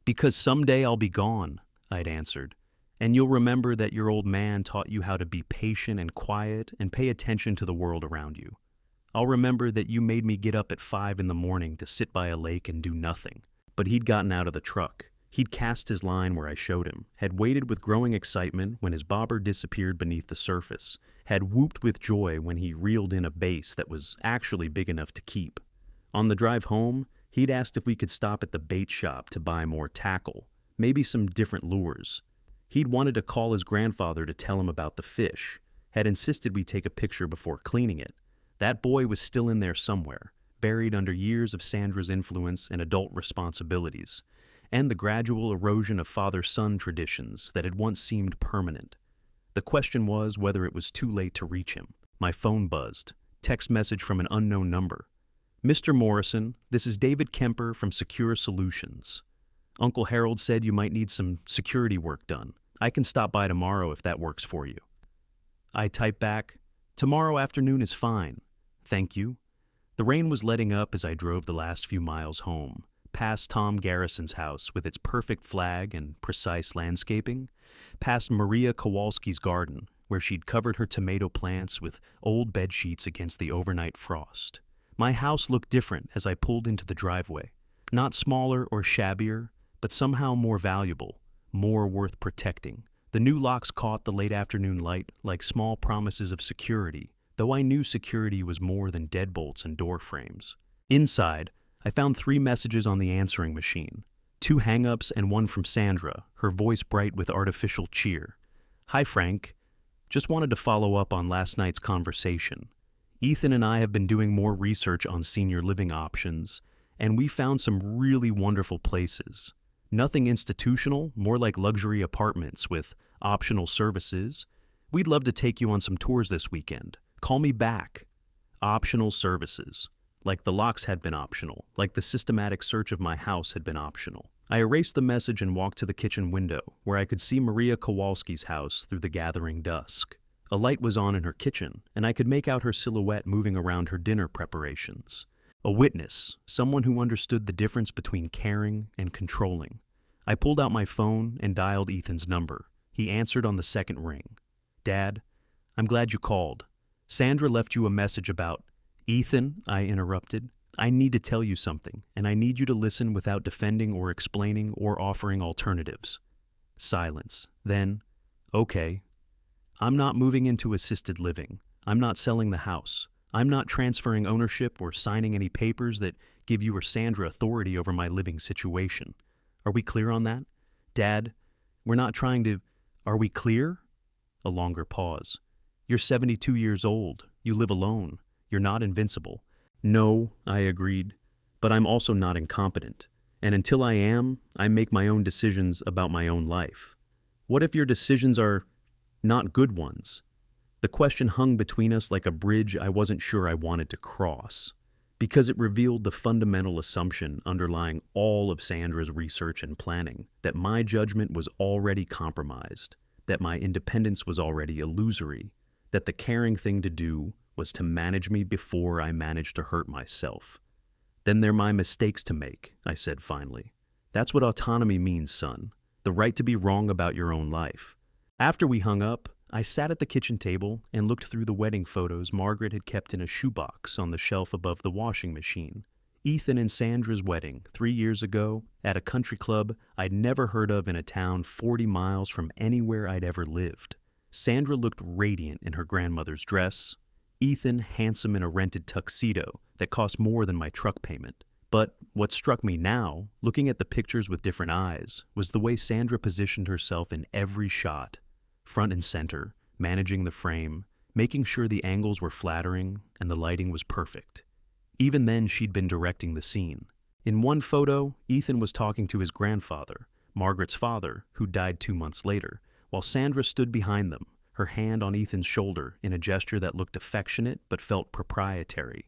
"Because someday I'll be gone," I'd answered, "and you'll remember that your old man taught you how to be patient and quiet and pay attention to the world around you. I'll remember that you made me get up at 5 in the morning to sit by a lake and do nothing." But he'd gotten out of the truck. He'd cast his line where I showed him, had waited with growing excitement when his bobber disappeared beneath the surface, had whooped with joy when he reeled in a bass that was actually big enough to keep. On the drive home, he'd asked if we could stop at the bait shop to buy more tackle, maybe some different lures. He'd wanted to call his grandfather to tell him about the fish, had insisted we take a picture before cleaning it. That boy was still in there somewhere, buried under years of Sandra's influence and adult responsibilities, and the gradual erosion of father-son traditions that had once seemed permanent. The question was whether it was too late to reach him. My phone buzzed. Text message from an unknown number. Mr. Morrison, this is David Kemper from Secure Solutions. Uncle Harold said you might need some security work done. I can stop by tomorrow if that works for you. I typed back, tomorrow afternoon is fine. Thank you. The rain was letting up as I drove the last few miles home, past Tom Garrison's house with its perfect flag and precise landscaping, past Maria Kowalski's garden, where she'd covered her tomato plants with old bed sheets against the overnight frost. My house looked different as I pulled into the driveway. Not smaller or shabbier, but somehow more valuable, more worth protecting. The new locks caught the late afternoon light like small promises of security, though I knew security was more than deadbolts and door frames. Inside, I found 3 messages on the answering machine, 2 hang-ups and one from Sandra, her voice bright with artificial cheer. Hi, Frank. Just wanted to follow up on last night's conversation. Ethan and I have been doing more research on senior living options, and we found some really wonderful places. Nothing institutional, more like luxury apartments with optional services. We'd love to take you on some tours this weekend. Call me back. Optional services. Like the locks had been optional, like the systematic search of my house had been optional. I erased the message and walked to the kitchen window, where I could see Maria Kowalski's house through the gathering dusk. A light was on in her kitchen, and I could make out her silhouette moving around her dinner preparations. A witness, someone who understood the difference between caring and controlling. I pulled out my phone and dialed Ethan's number. He answered on the second ring. Dad, I'm glad you called. Sandra left you a message about... Ethan, I interrupted. I need to tell you something, and I need you to listen without defending or explaining or offering alternatives. Silence. Then, okay. I'm not moving into assisted living. I'm not selling the house. I'm not transferring ownership or signing any papers that give you or Sandra authority over my living situation. Are we clear on that? Dad, we're not trying to... Are we clear? A longer pause. You're 72 years old. You live alone. You're not invincible. No, I agreed, but I'm also not incompetent. And until I am, I make my own decisions about my own life. What if your decisions are not good ones? The question hung between us like a bridge I wasn't sure I wanted to cross, because it revealed the fundamental assumption underlying all of Sandra's research and planning, that my judgment was already compromised, that my independence was already illusory, that the caring thing to do was to manage me before I managed to hurt myself. Then they're my mistakes to make, I said finally. That's what autonomy means, son. The right to be wrong about your own life. After we hung up, I sat at the kitchen table and looked through the wedding photos Margaret had kept in a shoebox on the shelf above the washing machine. Ethan and Sandra's wedding 3 years ago at a country club I'd never heard of in a town 40 miles from anywhere I'd ever lived. Sandra looked radiant in her grandmother's dress. Ethan handsome in a rented tuxedo that cost more than my truck payment. But what struck me now, looking at the pictures with different eyes, was the way Sandra positioned herself in every shot. Front and center, managing the frame, making sure the angles were flattering and the lighting was perfect. Even then, she'd been directing the scene. In one photo, Ethan was talking to his grandfather, Margaret's father, who died 2 months later, while Sandra stood behind them, her hand on Ethan's shoulder in a gesture that looked affectionate but felt proprietary.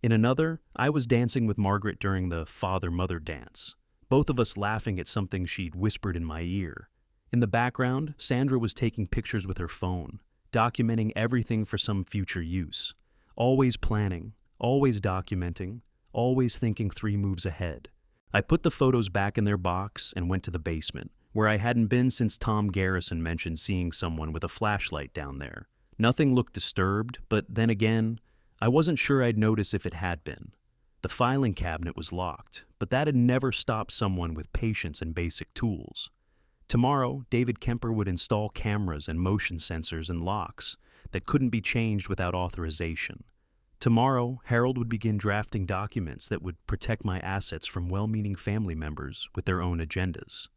In another, I was dancing with Margaret during the father-mother dance, both of us laughing at something she'd whispered in my ear. In the background, Sandra was taking pictures with her phone, documenting everything for some future use. Always planning, always documenting, always thinking 3 moves ahead. I put the photos back in their box and went to the basement, where I hadn't been since Tom Garrison mentioned seeing someone with a flashlight down there. Nothing looked disturbed, but then again, I wasn't sure I'd notice if it had been. The filing cabinet was locked, but that had never stopped someone with patience and basic tools. Tomorrow, David Kemper would install cameras and motion sensors and locks that couldn't be changed without authorization. Tomorrow, Harold would begin drafting documents that would protect my assets from well-meaning family members with their own agendas.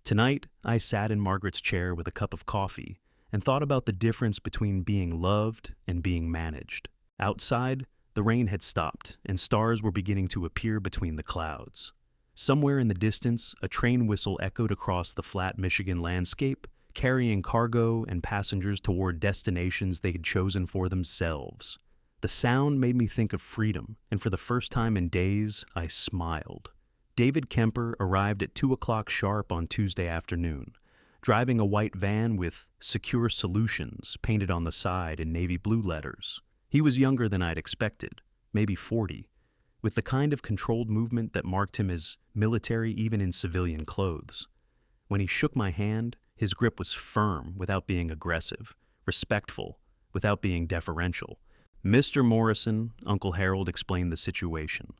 Tonight, I sat in Margaret's chair with a cup of coffee and thought about the difference between being loved and being managed. Outside, the rain had stopped and stars were beginning to appear between the clouds. Somewhere in the distance, a train whistle echoed across the flat Michigan landscape, carrying cargo and passengers toward destinations they had chosen for themselves. The sound made me think of freedom, and for the first time in days, I smiled. David Kemper arrived at 2 o'clock sharp on Tuesday afternoon, driving a white van with Secure Solutions painted on the side in navy blue letters. He was younger than I'd expected, maybe 40, with the kind of controlled movement that marked him as military even in civilian clothes. When he shook my hand, his grip was firm without being aggressive, respectful without being deferential. "Mr. Morrison," Uncle Harold explained the situation.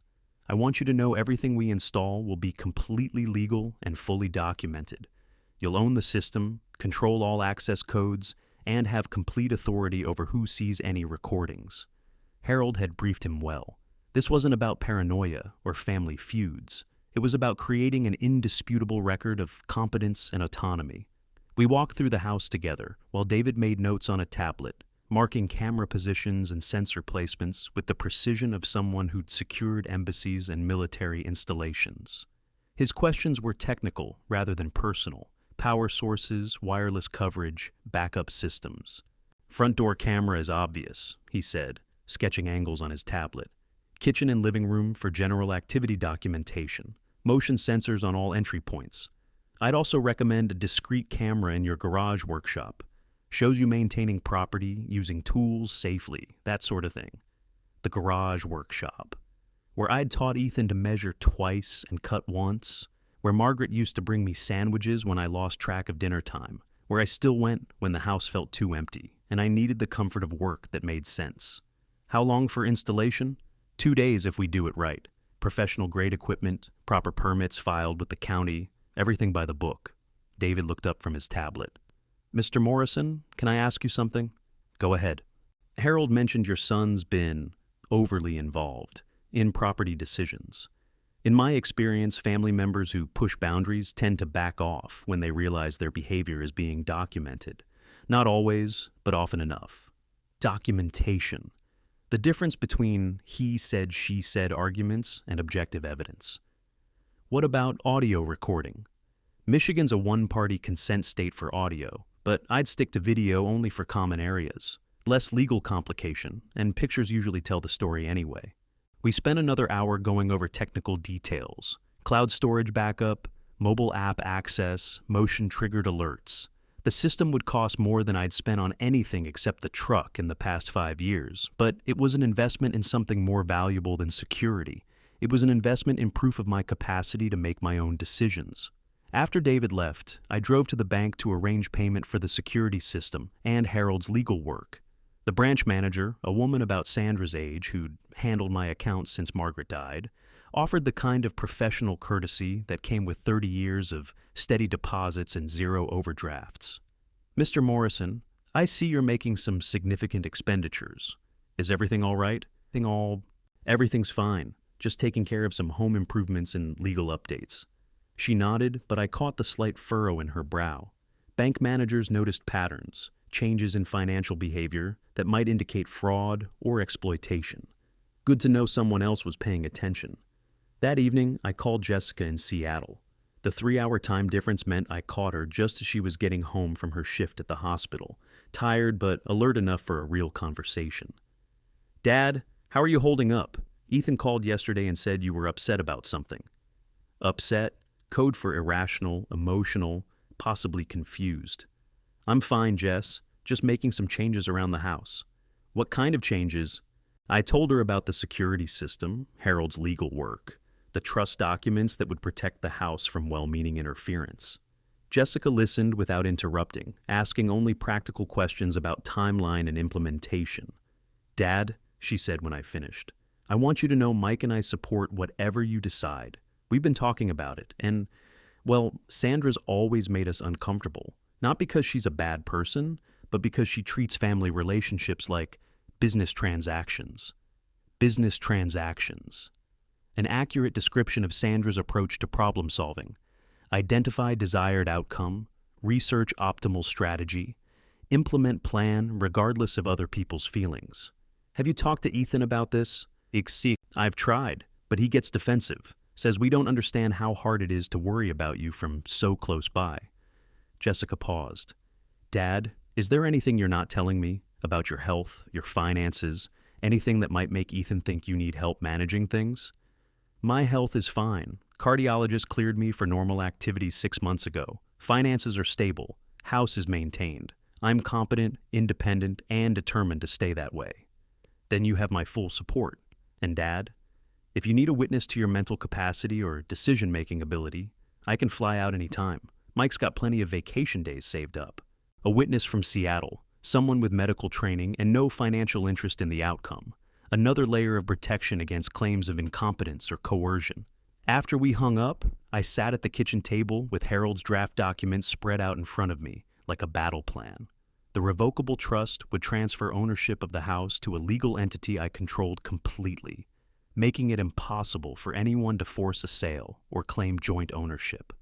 "I want you to know everything we install will be completely legal and fully documented. You'll own the system, control all access codes, and have complete authority over who sees any recordings." Harold had briefed him well. This wasn't about paranoia or family feuds. It was about creating an indisputable record of competence and autonomy. We walked through the house together, while David made notes on a tablet, marking camera positions and sensor placements with the precision of someone who'd secured embassies and military installations. His questions were technical rather than personal: power sources, wireless coverage, backup systems. "Front door camera is obvious," he said, sketching angles on his tablet. "Kitchen and living room for general activity documentation. Motion sensors on all entry points. I'd also recommend a discrete camera in your garage workshop. Shows you maintaining property, using tools safely, that sort of thing." The garage workshop, where I'd taught Ethan to measure twice and cut once, where Margaret used to bring me sandwiches when I lost track of dinner time, where I still went when the house felt too empty, and I needed the comfort of work that made sense. How long for installation? 2 days if we do it right. Professional-grade equipment, proper permits filed with the county, everything by the book. David looked up from his tablet. "Mr. Morrison, can I ask you something?" "Go ahead." "Harold mentioned your son's been overly involved in property decisions. In my experience, family members who push boundaries tend to back off when they realize their behavior is being documented. Not always, but often enough." Documentation. The difference between he said, she said arguments and objective evidence. What about audio recording? Michigan's a one-party consent state for audio, but I'd stick to video only for common areas. Less legal complication, and pictures usually tell the story anyway. We spent another hour going over technical details: cloud storage backup, mobile app access, motion-triggered alerts. The system would cost more than I'd spent on anything except the truck in the past 5 years, but it was an investment in something more valuable than security. It was an investment in proof of my capacity to make my own decisions. After David left, I drove to the bank to arrange payment for the security system and Harold's legal work. The branch manager, a woman about Sandra's age who'd handled my accounts since Margaret died, offered the kind of professional courtesy that came with 30 years of steady deposits and 0 overdrafts. "Mr. Morrison, I see you're making some significant expenditures. Is everything all right?" "Everything's fine. Just taking care of some home improvements and legal updates." She nodded, but I caught the slight furrow in her brow. Bank managers noticed patterns, changes in financial behavior that might indicate fraud or exploitation. Good to know someone else was paying attention. That evening, I called Jessica in Seattle. The 3-hour time difference meant I caught her just as she was getting home from her shift at the hospital, tired but alert enough for a real conversation. "Dad, how are you holding up? Ethan called yesterday and said you were upset about something." Upset? Code for irrational, emotional, possibly confused. "I'm fine, Jess. Just making some changes around the house." "What kind of changes?" I told her about the security system, Harold's legal work, the trust documents that would protect the house from well-meaning interference. Jessica listened without interrupting, asking only practical questions about timeline and implementation. "Dad," she said when I finished, "I want you to know Mike and I support whatever you decide. We've been talking about it, and, well, Sandra's always made us uncomfortable, not because she's a bad person, but because she treats family relationships like business transactions." Business transactions. An accurate description of Sandra's approach to problem solving. Identify desired outcome, research optimal strategy, implement plan regardless of other people's feelings. "Have you talked to Ethan about this?" "I've tried, but he gets defensive. Says we don't understand how hard it is to worry about you from so close by." Jessica paused. Dad, is there anything you're not telling me about your health, your finances, anything that might make Ethan think you need help managing things? My health is fine. Cardiologist cleared me for normal activities 6 months ago. Finances are stable. House is maintained. I'm competent, independent, and determined to stay that way. Then you have my full support. And Dad, if you need a witness to your mental capacity or decision-making ability, I can fly out anytime. Mike's got plenty of vacation days saved up. A witness from Seattle, someone with medical training and no financial interest in the outcome. Another layer of protection against claims of incompetence or coercion. After we hung up, I sat at the kitchen table with Harold's draft documents spread out in front of me, like a battle plan. The revocable trust would transfer ownership of the house to a legal entity I controlled completely, making it impossible for anyone to force a sale or claim joint ownership.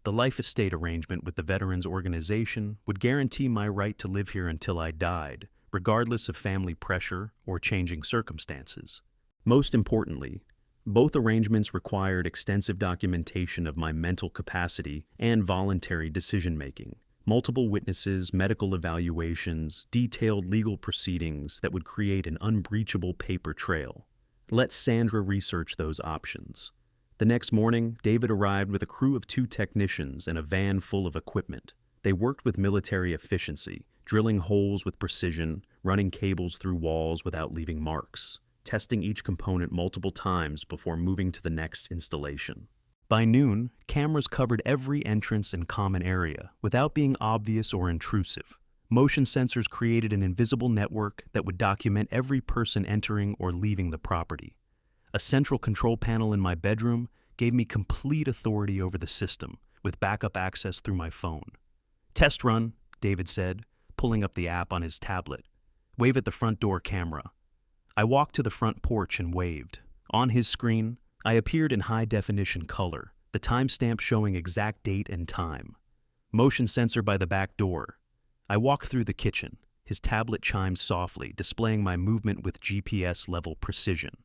The life estate arrangement with the Veterans Organization would guarantee my right to live here until I died, regardless of family pressure or changing circumstances. Most importantly, both arrangements required extensive documentation of my mental capacity and voluntary decision-making, multiple witnesses, medical evaluations, detailed legal proceedings that would create an unbreachable paper trail. Let Sandra research those options. The next morning, David arrived with a crew of 2 technicians and a van full of equipment. They worked with military efficiency, drilling holes with precision, running cables through walls without leaving marks, testing each component multiple times before moving to the next installation. By noon, cameras covered every entrance and common area without being obvious or intrusive. Motion sensors created an invisible network that would document every person entering or leaving the property. A central control panel in my bedroom gave me complete authority over the system, with backup access through my phone. "Test run," David said, pulling up the app on his tablet. "Wave at the front door camera." I walked to the front porch and waved. On his screen, I appeared in high-definition color, the timestamp showing exact date and time. Motion sensor by the back door. I walked through the kitchen. His tablet chimed softly, displaying my movement with GPS-level precision.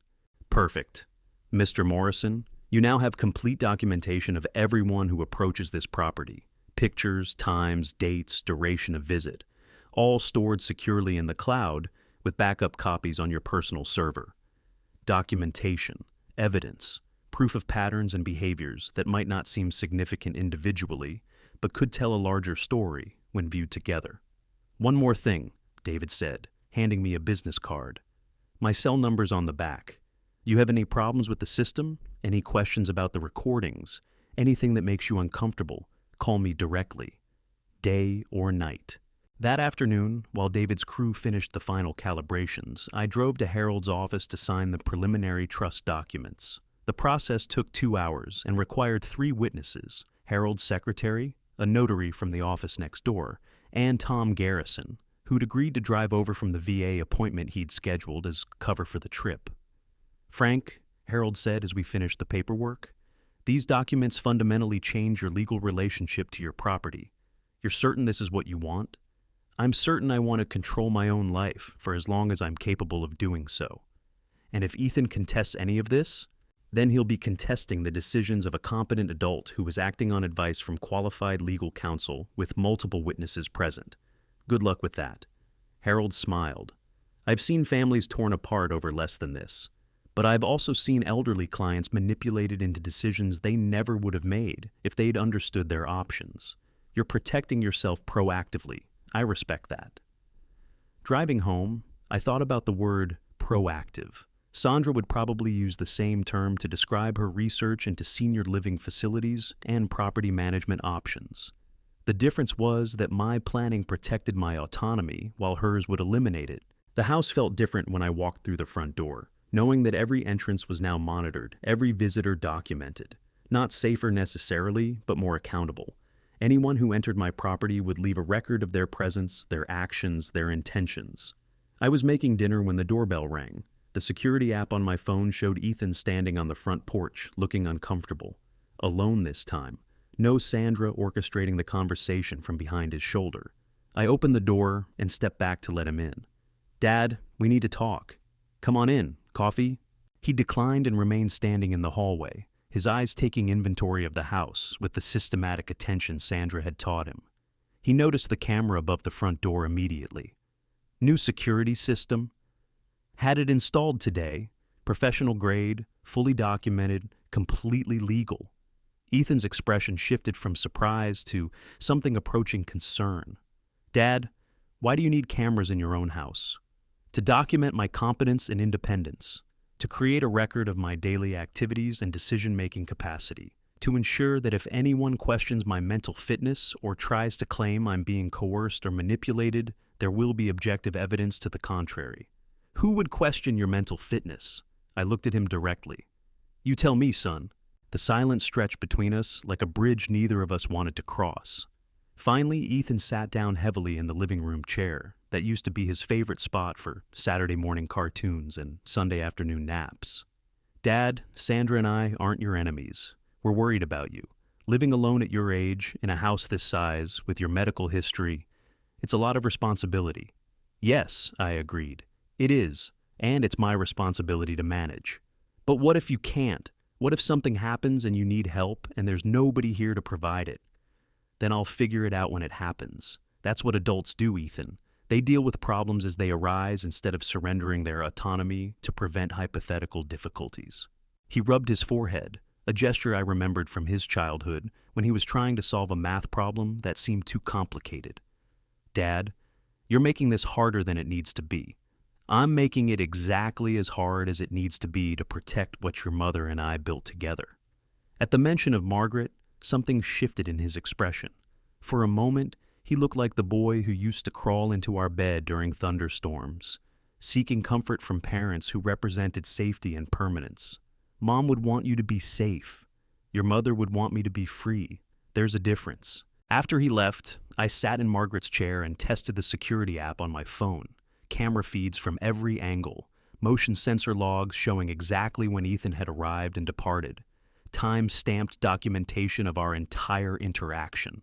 "Perfect. Mr. Morrison, you now have complete documentation of everyone who approaches this property. Pictures, times, dates, duration of visit, all stored securely in the cloud with backup copies on your personal server. Documentation, evidence, proof of patterns and behaviors that might not seem significant individually, but could tell a larger story when viewed together. One more thing," David said, handing me a business card. "My cell number's on the back. You have any problems with the system, any questions about the recordings, anything that makes you uncomfortable, call me directly, day or night." That afternoon, while David's crew finished the final calibrations, I drove to Harold's office to sign the preliminary trust documents. The process took 2 hours and required 3 witnesses, Harold's secretary, a notary from the office next door, and Tom Garrison, who'd agreed to drive over from the VA appointment he'd scheduled as cover for the trip. "Frank," Harold said as we finished the paperwork, "these documents fundamentally change your legal relationship to your property. You're certain this is what you want?" "I'm certain I want to control my own life for as long as I'm capable of doing so. And if Ethan contests any of this, then he'll be contesting the decisions of a competent adult who was acting on advice from qualified legal counsel with multiple witnesses present. Good luck with that." Harold smiled. "I've seen families torn apart over less than this, but I've also seen elderly clients manipulated into decisions they never would have made if they'd understood their options. You're protecting yourself proactively. I respect that." Driving home, I thought about the word proactive. Sandra would probably use the same term to describe her research into senior living facilities and property management options. The difference was that my planning protected my autonomy while hers would eliminate it. The house felt different when I walked through the front door, knowing that every entrance was now monitored, every visitor documented. Not safer necessarily, but more accountable. Anyone who entered my property would leave a record of their presence, their actions, their intentions. I was making dinner when the doorbell rang. The security app on my phone showed Ethan standing on the front porch, looking uncomfortable. Alone this time. No Sandra orchestrating the conversation from behind his shoulder. I opened the door and stepped back to let him in. "Dad, we need to talk." "Come on in. Coffee?" He declined and remained standing in the hallway, his eyes taking inventory of the house with the systematic attention Sandra had taught him. He noticed the camera above the front door immediately. New security system. Had it installed today. Professional grade, fully documented, completely legal. Ethan's expression shifted from surprise to something approaching concern. Dad, why do you need cameras in your own house? To document my competence and independence, to create a record of my daily activities and decision-making capacity, to ensure that if anyone questions my mental fitness or tries to claim I'm being coerced or manipulated, there will be objective evidence to the contrary. Who would question your mental fitness? I looked at him directly. You tell me, son. The silence stretched between us like a bridge neither of us wanted to cross. Finally, Ethan sat down heavily in the living room chair that used to be his favorite spot for Saturday morning cartoons and Sunday afternoon naps. Dad, Sandra and I aren't your enemies. We're worried about you. Living alone at your age, in a house this size, with your medical history, it's a lot of responsibility. Yes, I agreed. It is, and it's my responsibility to manage. But what if you can't? What if something happens and you need help and there's nobody here to provide it? Then I'll figure it out when it happens. That's what adults do, Ethan. They deal with problems as they arise instead of surrendering their autonomy to prevent hypothetical difficulties. He rubbed his forehead, a gesture I remembered from his childhood when he was trying to solve a math problem that seemed too complicated. Dad, you're making this harder than it needs to be. I'm making it exactly as hard as it needs to be to protect what your mother and I built together. At the mention of Margaret, something shifted in his expression. For a moment, he looked like the boy who used to crawl into our bed during thunderstorms, seeking comfort from parents who represented safety and permanence. Mom would want you to be safe. Your mother would want me to be free. There's a difference. After he left, I sat in Margaret's chair and tested the security app on my phone. Camera feeds from every angle, motion sensor logs showing exactly when Ethan had arrived and departed, time-stamped documentation of our entire interaction.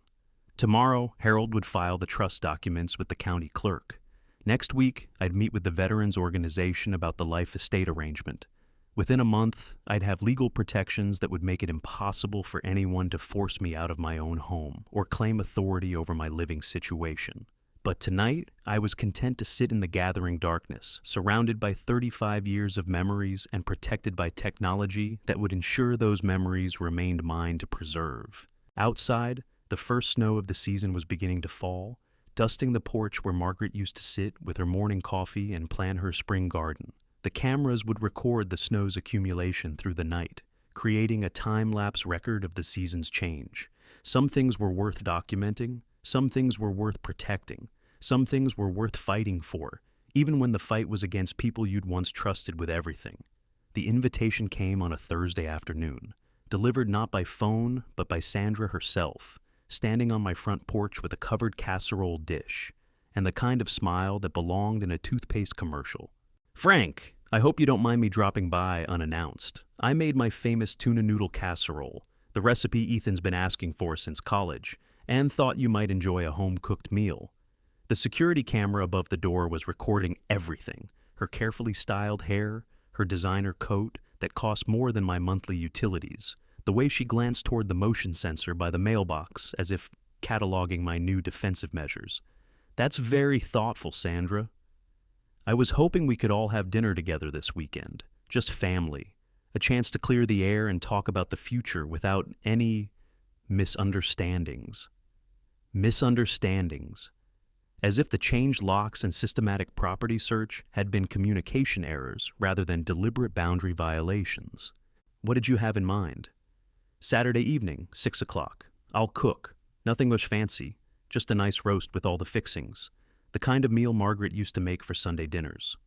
Tomorrow, Harold would file the trust documents with the county clerk. Next week, I'd meet with the Veterans Organization about the life estate arrangement. Within a month, I'd have legal protections that would make it impossible for anyone to force me out of my own home or claim authority over my living situation. But tonight, I was content to sit in the gathering darkness, surrounded by 35 years of memories and protected by technology that would ensure those memories remained mine to preserve. Outside, the first snow of the season was beginning to fall, dusting the porch where Margaret used to sit with her morning coffee and plan her spring garden. The cameras would record the snow's accumulation through the night, creating a time-lapse record of the season's change. Some things were worth documenting, some things were worth protecting, some things were worth fighting for, even when the fight was against people you'd once trusted with everything. The invitation came on a Thursday afternoon, delivered not by phone, but by Sandra herself, standing on my front porch with a covered casserole dish, and the kind of smile that belonged in a toothpaste commercial. Frank, I hope you don't mind me dropping by unannounced. I made my famous tuna noodle casserole, the recipe Ethan's been asking for since college, and thought you might enjoy a home-cooked meal. The security camera above the door was recording everything, her carefully styled hair, her designer coat that cost more than my monthly utilities, the way she glanced toward the motion sensor by the mailbox as if cataloging my new defensive measures. That's very thoughtful, Sandra. I was hoping we could all have dinner together this weekend, just family, a chance to clear the air and talk about the future without any misunderstandings. Misunderstandings. As if the changed locks and systematic property search had been communication errors rather than deliberate boundary violations. What did you have in mind? Saturday evening, 6 o'clock. I'll cook. Nothing much fancy, just a nice roast with all the fixings. The kind of meal Margaret used to make for Sunday dinners.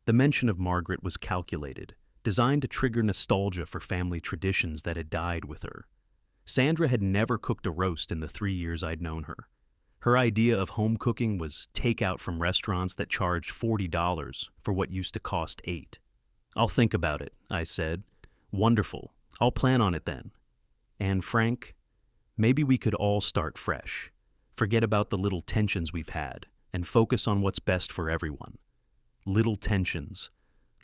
The mention of Margaret was calculated, designed to trigger nostalgia for family traditions that had died with her. Sandra had never cooked a roast in the 3 years I'd known her. Her idea of home cooking was takeout from restaurants that charged $40 for what used to cost $8. I'll think about it, I said. Wonderful. I'll plan on it then. And Frank, maybe we could all start fresh. Forget about the little tensions we've had and focus on what's best for everyone. Little tensions,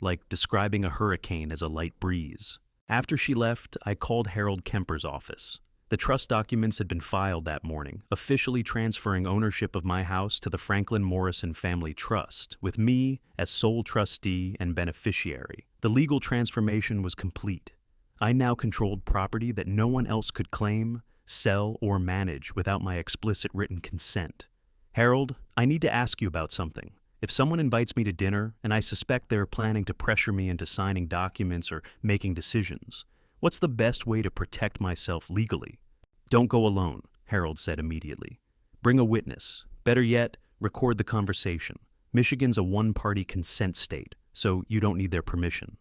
like describing a hurricane as a light breeze. After she left, I called Harold Kemper's office. The trust documents had been filed that morning, officially transferring ownership of my house to the Franklin Morrison Family Trust, with me as sole trustee and beneficiary. The legal transformation was complete. I now controlled property that no one else could claim, sell, or manage without my explicit written consent. Harold, I need to ask you about something. If someone invites me to dinner and I suspect they're planning to pressure me into signing documents or making decisions, what's the best way to protect myself legally? Don't go alone, Harold said immediately. Bring a witness. Better yet, record the conversation. Michigan's a one-party consent state, so you don't need their permission.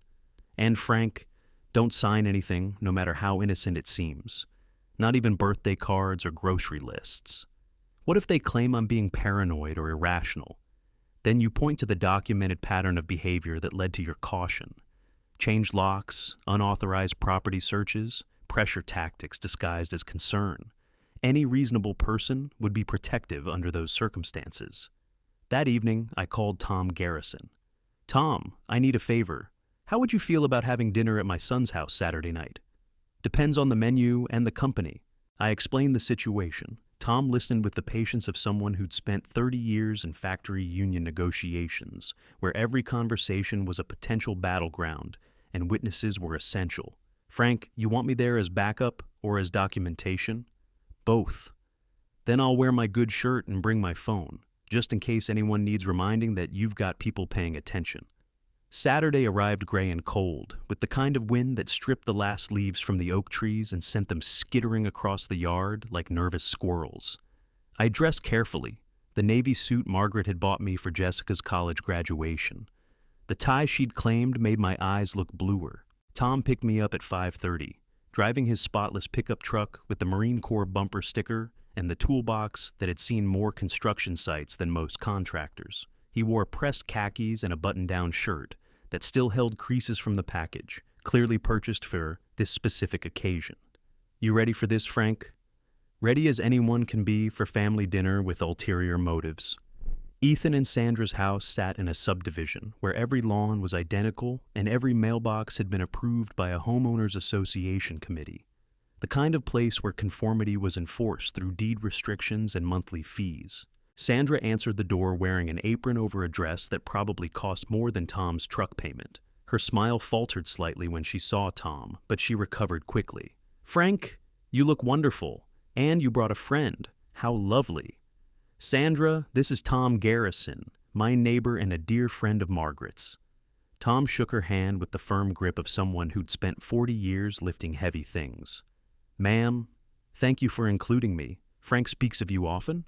And Frank, don't sign anything, no matter how innocent it seems. Not even birthday cards or grocery lists. What if they claim I'm being paranoid or irrational? Then you point to the documented pattern of behavior that led to your caution. Changed locks, unauthorized property searches, pressure tactics disguised as concern. Any reasonable person would be protective under those circumstances. That evening, I called Tom Garrison. Tom, I need a favor. How would you feel about having dinner at my son's house Saturday night? Depends on the menu and the company. I explained the situation. Tom listened with the patience of someone who'd spent 30 years in factory union negotiations, where every conversation was a potential battleground and witnesses were essential. Frank, you want me there as backup or as documentation? Both. Then I'll wear my good shirt and bring my phone, just in case anyone needs reminding that you've got people paying attention. Saturday arrived gray and cold, with the kind of wind that stripped the last leaves from the oak trees and sent them skittering across the yard like nervous squirrels. I dressed carefully, the navy suit Margaret had bought me for Jessica's college graduation. The tie she'd claimed made my eyes look bluer. Tom picked me up at 5:30, driving his spotless pickup truck with the Marine Corps bumper sticker and the toolbox that had seen more construction sites than most contractors. He wore pressed khakis and a button-down shirt that still held creases from the package, clearly purchased for this specific occasion. You ready for this, Frank? Ready as anyone can be for family dinner with ulterior motives. Ethan and Sandra's house sat in a subdivision where every lawn was identical and every mailbox had been approved by a homeowners association committee, the kind of place where conformity was enforced through deed restrictions and monthly fees. Sandra answered the door wearing an apron over a dress that probably cost more than Tom's truck payment. Her smile faltered slightly when she saw Tom, but she recovered quickly. Frank, you look wonderful, and you brought a friend. How lovely. Sandra, this is Tom Garrison, my neighbor and a dear friend of Margaret's. Tom shook her hand with the firm grip of someone who'd spent 40 years lifting heavy things. Ma'am, thank you for including me. Frank speaks of you often?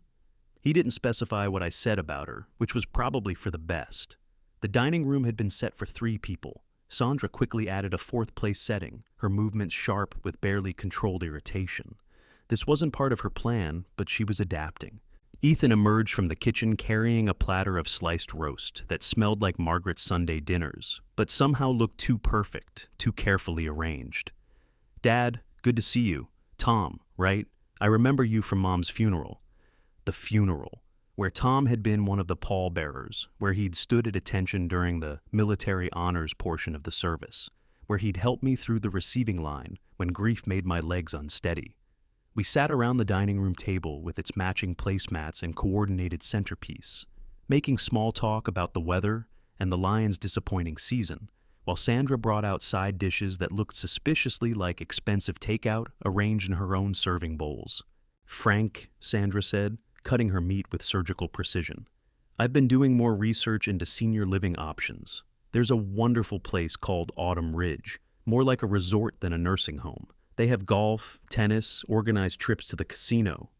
He didn't specify what I said about her, which was probably for the best. The dining room had been set for 3 people. Sandra quickly added a 4th-place setting, her movements sharp with barely controlled irritation. This wasn't part of her plan, but she was adapting. Ethan emerged from the kitchen carrying a platter of sliced roast that smelled like Margaret's Sunday dinners, but somehow looked too perfect, too carefully arranged. Dad, good to see you. Tom, right? I remember you from Mom's funeral. The funeral, where Tom had been one of the pallbearers, where he'd stood at attention during the military honors portion of the service, where he'd helped me through the receiving line when grief made my legs unsteady. We sat around the dining room table with its matching placemats and coordinated centerpiece, making small talk about the weather and the Lions' disappointing season, while Sandra brought out side dishes that looked suspiciously like expensive takeout arranged in her own serving bowls. Frank, Sandra said, cutting her meat with surgical precision. I've been doing more research into senior living options. There's a wonderful place called Autumn Ridge, more like a resort than a nursing home. They have golf, tennis, organized trips to the casino.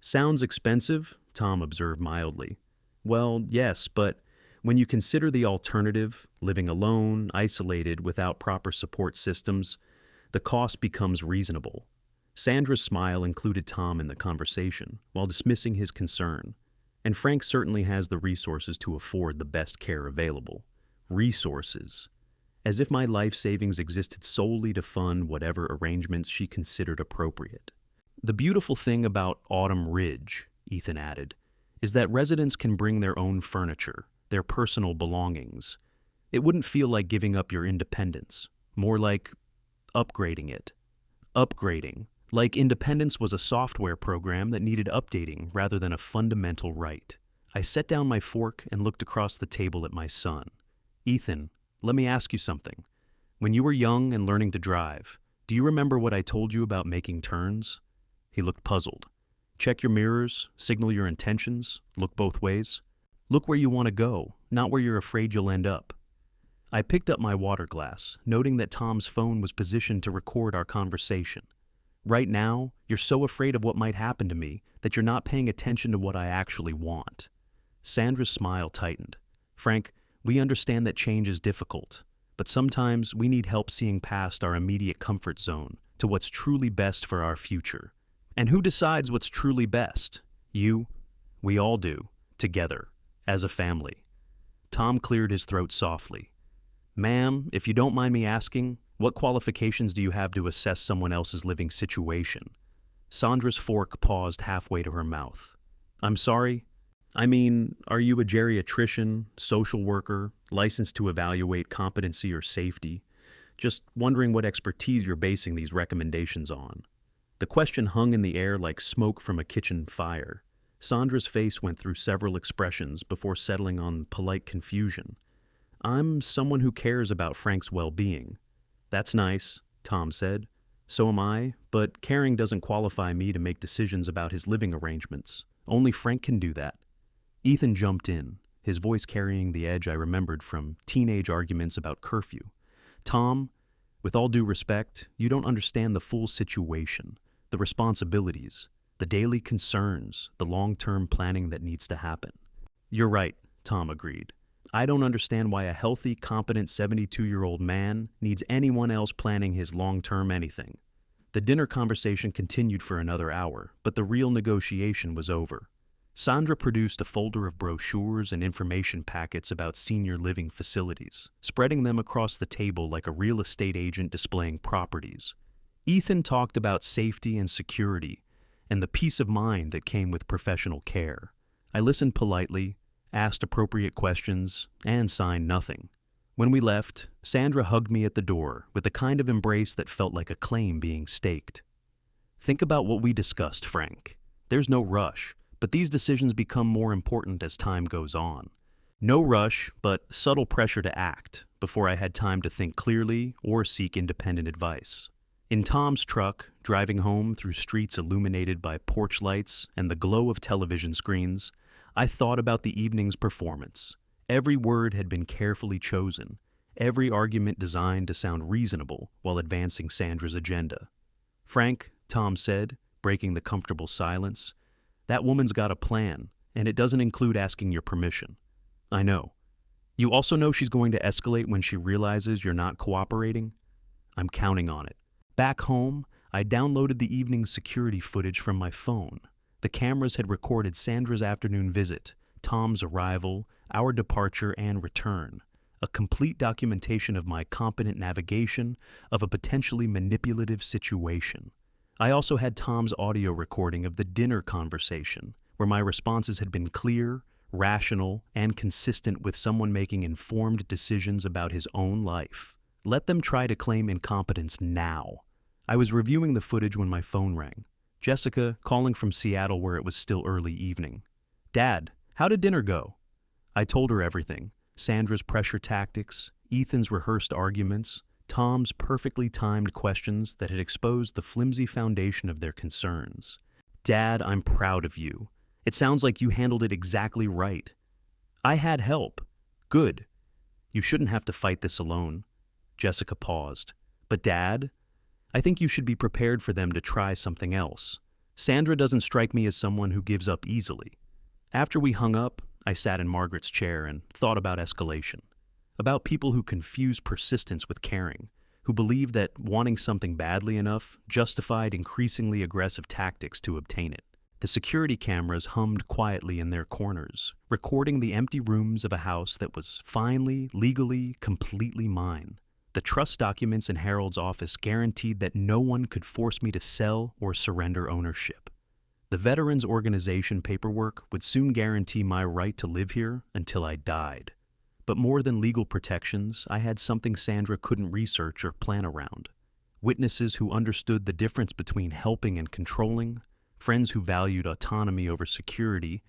Sounds expensive, Tom observed mildly. Well, yes, but when you consider the alternative, living alone, isolated, without proper support systems, the cost becomes reasonable. Sandra's smile included Tom in the conversation, while dismissing his concern. And Frank certainly has the resources to afford the best care available. Resources. As if my life savings existed solely to fund whatever arrangements she considered appropriate. The beautiful thing about Autumn Ridge, Ethan added, is that residents can bring their own furniture, their personal belongings. It wouldn't feel like giving up your independence, more like upgrading it. Upgrading, Like independence was a software program that needed updating rather than a fundamental right. I set down my fork and looked across the table at my son. Ethan, let me ask you something. When you were young and learning to drive, do you remember what I told you about making turns? He looked puzzled. Check your mirrors, signal your intentions, look both ways. Look where you want to go, not where you're afraid you'll end up. I picked up my water glass, noting that Tom's phone was positioned to record our conversation. Right now, you're so afraid of what might happen to me that you're not paying attention to what I actually want. Sandra's smile tightened. Frank, we understand that change is difficult, but sometimes we need help seeing past our immediate comfort zone to what's truly best for our future. And who decides what's truly best? You? We all do, together, as a family. Tom cleared his throat softly. Ma'am, if you don't mind me asking, what qualifications do you have to assess someone else's living situation? Sandra's fork paused halfway to her mouth. I'm sorry? I mean, are you a geriatrician, social worker, licensed to evaluate competency or safety? Just wondering what expertise you're basing these recommendations on. The question hung in the air like smoke from a kitchen fire. Sandra's face went through several expressions before settling on polite confusion. I'm someone who cares about Frank's well-being. That's nice, Tom said. So am I, but caring doesn't qualify me to make decisions about his living arrangements. Only Frank can do that. Ethan jumped in, his voice carrying the edge I remembered from teenage arguments about curfew. Tom, with all due respect, you don't understand the full situation, the responsibilities, the daily concerns, the long-term planning that needs to happen. You're right, Tom agreed. I don't understand why a healthy, competent 72-year-old man needs anyone else planning his long-term anything. The dinner conversation continued for another hour, but the real negotiation was over. Sandra produced a folder of brochures and information packets about senior living facilities, spreading them across the table like a real estate agent displaying properties. Ethan talked about safety and security and the peace of mind that came with professional care. I listened politely, asked appropriate questions, and signed nothing. When we left, Sandra hugged me at the door with the kind of embrace that felt like a claim being staked. Think about what we discussed, Frank. There's no rush, but these decisions become more important as time goes on. No rush, but subtle pressure to act before I had time to think clearly or seek independent advice. In Tom's truck, driving home through streets illuminated by porch lights and the glow of television screens, I thought about the evening's performance. Every word had been carefully chosen, every argument designed to sound reasonable while advancing Sandra's agenda. Frank, Tom said, breaking the comfortable silence, that woman's got a plan, and it doesn't include asking your permission. I know. You also know she's going to escalate when she realizes you're not cooperating? I'm counting on it. Back home, I downloaded the evening's security footage from my phone. The cameras had recorded Sandra's afternoon visit, Tom's arrival, our departure and return, a complete documentation of my competent navigation of a potentially manipulative situation. I also had Tom's audio recording of the dinner conversation, where my responses had been clear, rational, and consistent with someone making informed decisions about his own life. Let them try to claim incompetence now. I was reviewing the footage when my phone rang. Jessica, calling from Seattle where it was still early evening. Dad, how did dinner go? I told her everything. Sandra's pressure tactics, Ethan's rehearsed arguments, Tom's perfectly timed questions that had exposed the flimsy foundation of their concerns. Dad, I'm proud of you. It sounds like you handled it exactly right. I had help. Good. You shouldn't have to fight this alone. Jessica paused. But Dad, I think you should be prepared for them to try something else. Sandra doesn't strike me as someone who gives up easily. After we hung up, I sat in Margaret's chair and thought about escalation. About people who confuse persistence with caring, who believe that wanting something badly enough justified increasingly aggressive tactics to obtain it. The security cameras hummed quietly in their corners, recording the empty rooms of a house that was finally, legally, completely mine. The trust documents in Harold's office guaranteed that no one could force me to sell or surrender ownership. The Veterans Organization paperwork would soon guarantee my right to live here until I died. But more than legal protections, I had something Sandra couldn't research or plan around. witnesses who understood the difference between helping and controlling, friends who valued autonomy over security,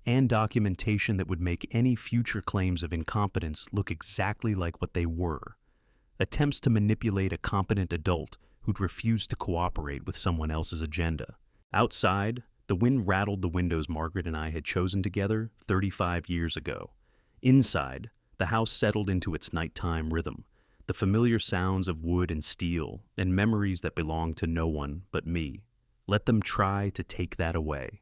and documentation that would make any future claims of incompetence look exactly like what they were. Attempts to manipulate a competent adult who'd refused to cooperate with someone else's agenda. Outside, the wind rattled the windows Margaret and I had chosen together 35 years ago. Inside, the house settled into its nighttime rhythm, the familiar sounds of wood and steel, and memories that belonged to no one but me. Let them try to take that away.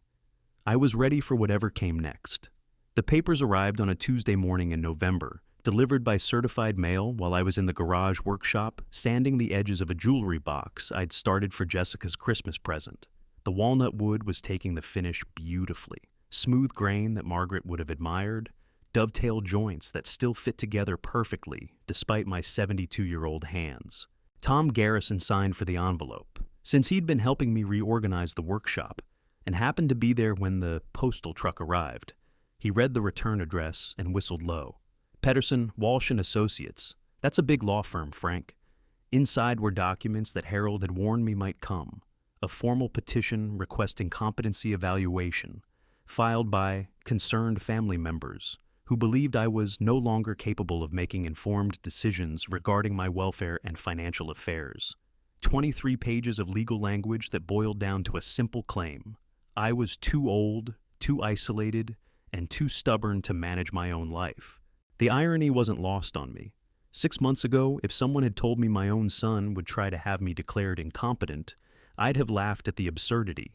I was ready for whatever came next. The papers arrived on a Tuesday morning in November, delivered by certified mail while I was in the garage workshop, sanding the edges of a jewelry box I'd started for Jessica's Christmas present. The walnut wood was taking the finish beautifully. Smooth grain that Margaret would have admired, dovetail joints that still fit together perfectly despite my 72-year-old hands. Tom Garrison signed for the envelope, since he'd been helping me reorganize the workshop and happened to be there when the postal truck arrived. He read the return address and whistled low. Pedersen, Walsh & Associates. That's a big law firm, Frank. Inside were documents that Harold had warned me might come. A formal petition requesting competency evaluation, filed by concerned family members who believed I was no longer capable of making informed decisions regarding my welfare and financial affairs. 23 pages of legal language that boiled down to a simple claim. I was too old, too isolated, and too stubborn to manage my own life. The irony wasn't lost on me. 6 months ago, if someone had told me my own son would try to have me declared incompetent, I'd have laughed at the absurdity.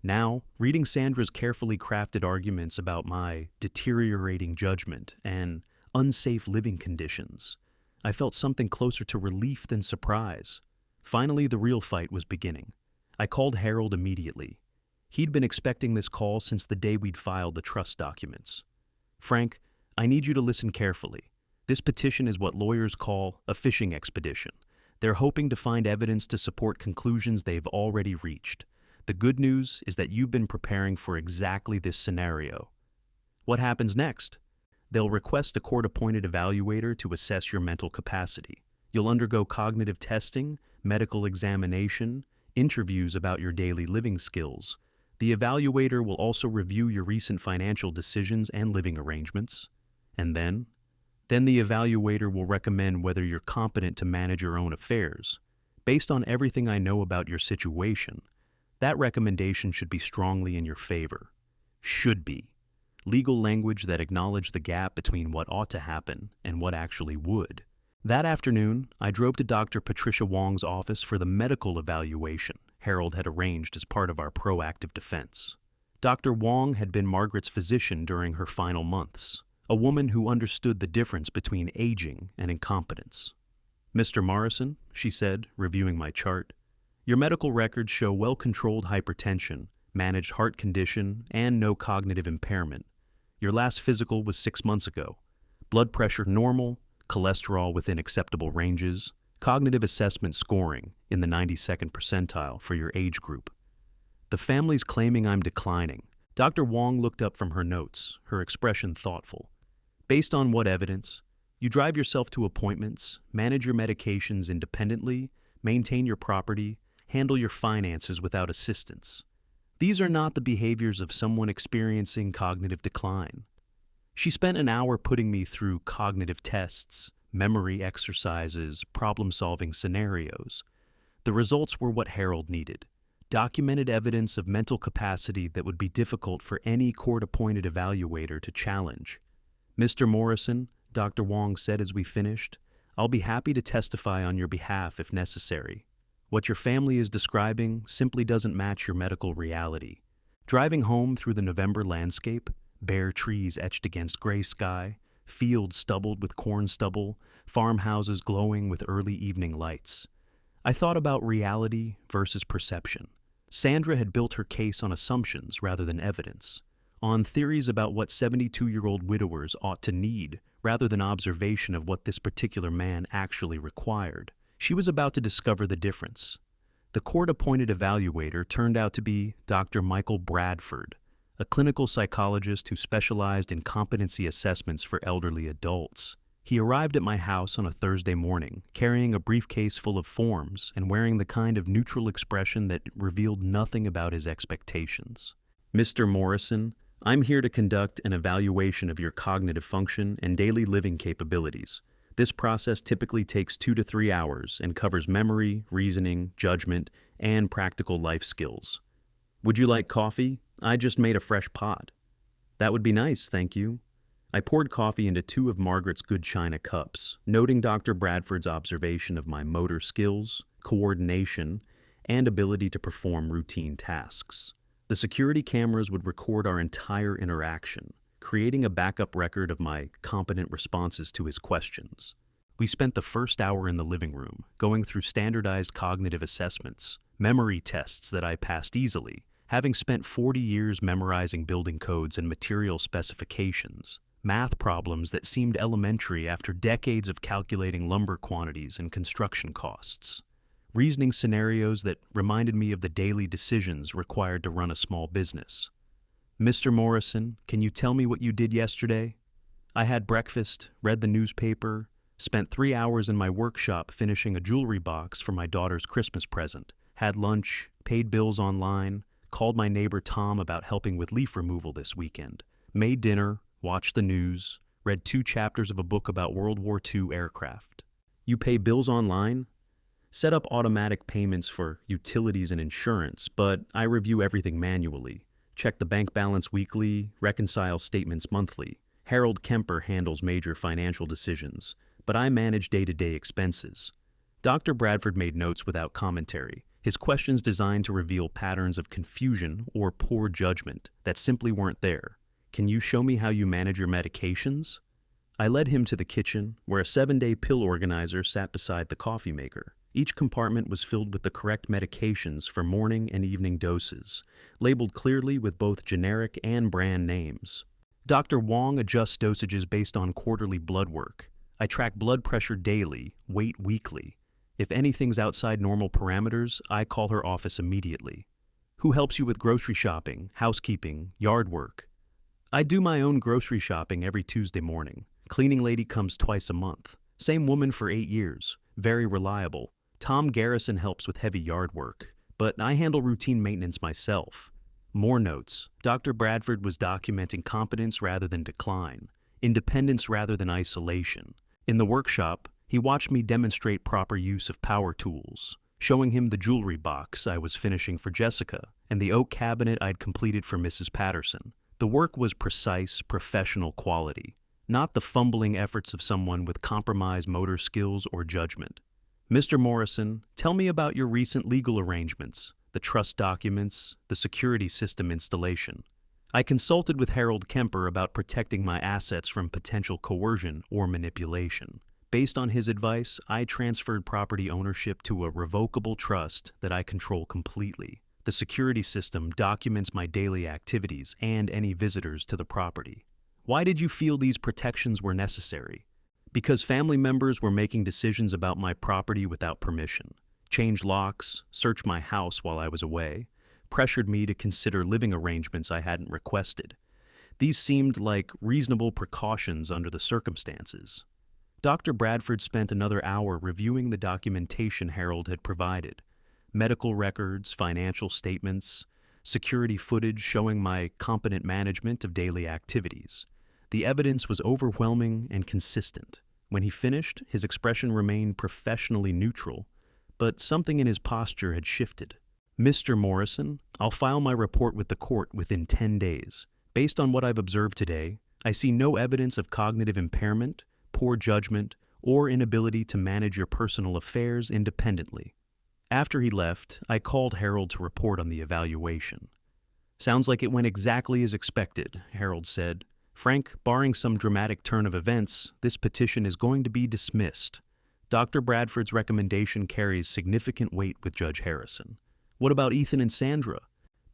Now, reading Sandra's carefully crafted arguments about my deteriorating judgment and unsafe living conditions, I felt something closer to relief than surprise. Finally, the real fight was beginning. I called Harold immediately. He'd been expecting this call since the day we'd filed the trust documents. Frank, I need you to listen carefully. This petition is what lawyers call a fishing expedition. They're hoping to find evidence to support conclusions they've already reached. The good news is that you've been preparing for exactly this scenario. What happens next? They'll request a court-appointed evaluator to assess your mental capacity. You'll undergo cognitive testing, medical examination, interviews about your daily living skills. The evaluator will also review your recent financial decisions and living arrangements. And then the evaluator will recommend whether you're competent to manage your own affairs. Based on everything I know about your situation, that recommendation should be strongly in your favor. Should be. Legal language that acknowledged the gap between what ought to happen and what actually would. That afternoon, I drove to Dr. Patricia Wong's office for the medical evaluation Harold had arranged as part of our proactive defense. Dr. Wong had been Margaret's physician during her final months, a woman who understood the difference between aging and incompetence. "Mr. Morrison," she said, reviewing my chart, "your medical records show well-controlled hypertension, managed heart condition, and no cognitive impairment. Your last physical was 6 months ago. Blood pressure normal, cholesterol within acceptable ranges, cognitive assessment scoring in the 92nd percentile for your age group. The family's claiming I'm declining." Dr. Wong looked up from her notes, her expression thoughtful. "Based on what evidence? You drive yourself to appointments, manage your medications independently, maintain your property, handle your finances without assistance. These are not the behaviors of someone experiencing cognitive decline." She spent an hour putting me through cognitive tests, memory exercises, problem-solving scenarios. The results were what Harold needed. Documented evidence of mental capacity that would be difficult for any court-appointed evaluator to challenge. "Mr. Morrison," Dr. Wong said as we finished, "I'll be happy to testify on your behalf if necessary. What your family is describing simply doesn't match your medical reality. Driving home through the November landscape, bare trees etched against gray sky, fields stubbled with corn stubble, farmhouses glowing with early evening lights. I thought about reality versus perception. Sandra had built her case on assumptions rather than evidence, on theories about what 72-year-old widowers ought to need rather than observation of what this particular man actually required. She was about to discover the difference. The court-appointed evaluator turned out to be Dr. Michael Bradford, a clinical psychologist who specialized in competency assessments for elderly adults. He arrived at my house on a Thursday morning, carrying a briefcase full of forms and wearing the kind of neutral expression that revealed nothing about his expectations. "Mr. Morrison, I'm here to conduct an evaluation of your cognitive function and daily living capabilities. This process typically takes 2 to 3 hours and covers memory, reasoning, judgment, and practical life skills. Would you like coffee? I just made a fresh pot." "That would be nice, thank you." I poured coffee into 2 of Margaret's good china cups, noting Dr. Bradford's observation of my motor skills, coordination, and ability to perform routine tasks. The security cameras would record our entire interaction, creating a backup record of my competent responses to his questions. We spent the first hour in the living room, going through standardized cognitive assessments, memory tests that I passed easily, having spent 40 years memorizing building codes and material specifications, math problems that seemed elementary after decades of calculating lumber quantities and construction costs, reasoning scenarios that reminded me of the daily decisions required to run a small business. "Mr. Morrison, can you tell me what you did yesterday?" "I had breakfast, read the newspaper, spent 3 hours in my workshop finishing a jewelry box for my daughter's Christmas present, had lunch, paid bills online, called my neighbor Tom about helping with leaf removal this weekend, made dinner, watched the news, read 2 chapters of a book about World War II aircraft." "You pay bills online?" "Set up automatic payments for utilities and insurance, but I review everything manually. Check the bank balance weekly, reconcile statements monthly. Harold Kemper handles major financial decisions, but I manage day-to-day expenses." Dr. Bradford made notes without commentary, his questions designed to reveal patterns of confusion or poor judgment that simply weren't there. "Can you show me how you manage your medications?" I led him to the kitchen, where a 7-day pill organizer sat beside the coffee maker. Each compartment was filled with the correct medications for morning and evening doses, labeled clearly with both generic and brand names. Dr. Wong adjusts dosages based on quarterly blood work. I track blood pressure daily, weight weekly. If anything's outside normal parameters, I call her office immediately. "Who helps you with grocery shopping, housekeeping, yard work?" "I do my own grocery shopping every Tuesday morning. Cleaning lady comes twice a month. Same woman for 8 years. Very reliable. Tom Garrison helps with heavy yard work, but I handle routine maintenance myself." More notes. Dr. Bradford was documenting competence rather than decline, independence rather than isolation. In the workshop, he watched me demonstrate proper use of power tools, showing him the jewelry box I was finishing for Jessica and the oak cabinet I'd completed for Mrs. Patterson. The work was precise, professional quality, not the fumbling efforts of someone with compromised motor skills or judgment. "Mr. Morrison, tell me about your recent legal arrangements, the trust documents, the security system installation." I consulted with Harold Kemper about protecting my assets from potential coercion or manipulation. Based on his advice, I transferred property ownership to a revocable trust that I control completely. The security system documents my daily activities and any visitors to the property. "Why did you feel these protections were necessary?" "Because family members were making decisions about my property without permission, changed locks, searched my house while I was away, pressured me to consider living arrangements I hadn't requested. These seemed like reasonable precautions under the circumstances." Dr. Bradford spent another hour reviewing the documentation Harold had provided: medical records, financial statements, security footage showing my competent management of daily activities. The evidence was overwhelming and consistent. When he finished, his expression remained professionally neutral, but something in his posture had shifted. "Mr. Morrison, I'll file my report with the court within 10 days. Based on what I've observed today, I see no evidence of cognitive impairment, poor judgment, or inability to manage your personal affairs independently." After he left, I called Harold to report on the evaluation. "Sounds like it went exactly as expected," Harold said. "Frank, barring some dramatic turn of events, this petition is going to be dismissed." Dr. Bradford's recommendation carries significant weight with Judge Harrison. "What about Ethan and Sandra?"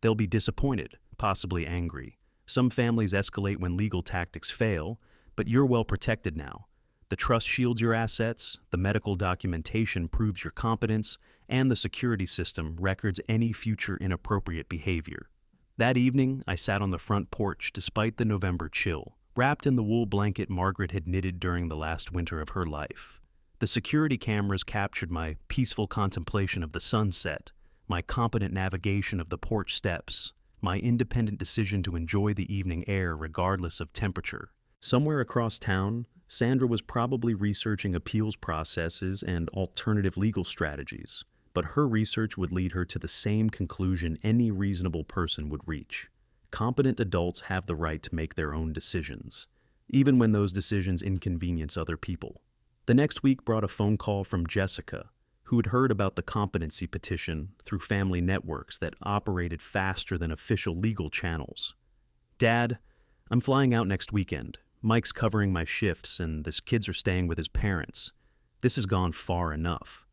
"They'll be disappointed, possibly angry. Some families escalate when legal tactics fail, but you're well protected now. The trust shields your assets, the medical documentation proves your competence, and the security system records any future inappropriate behavior." That evening, I sat on the front porch despite the November chill, wrapped in the wool blanket Margaret had knitted during the last winter of her life. The security cameras captured my peaceful contemplation of the sunset, my competent navigation of the porch steps, my independent decision to enjoy the evening air regardless of temperature. Somewhere across town, Sandra was probably researching appeals processes and alternative legal strategies, but her research would lead her to the same conclusion any reasonable person would reach. Competent adults have the right to make their own decisions, even when those decisions inconvenience other people. The next week brought a phone call from Jessica, who had heard about the competency petition through family networks that operated faster than official legal channels. "Dad, I'm flying out next weekend. Mike's covering my shifts, and the kids are staying with his parents. This has gone far enough."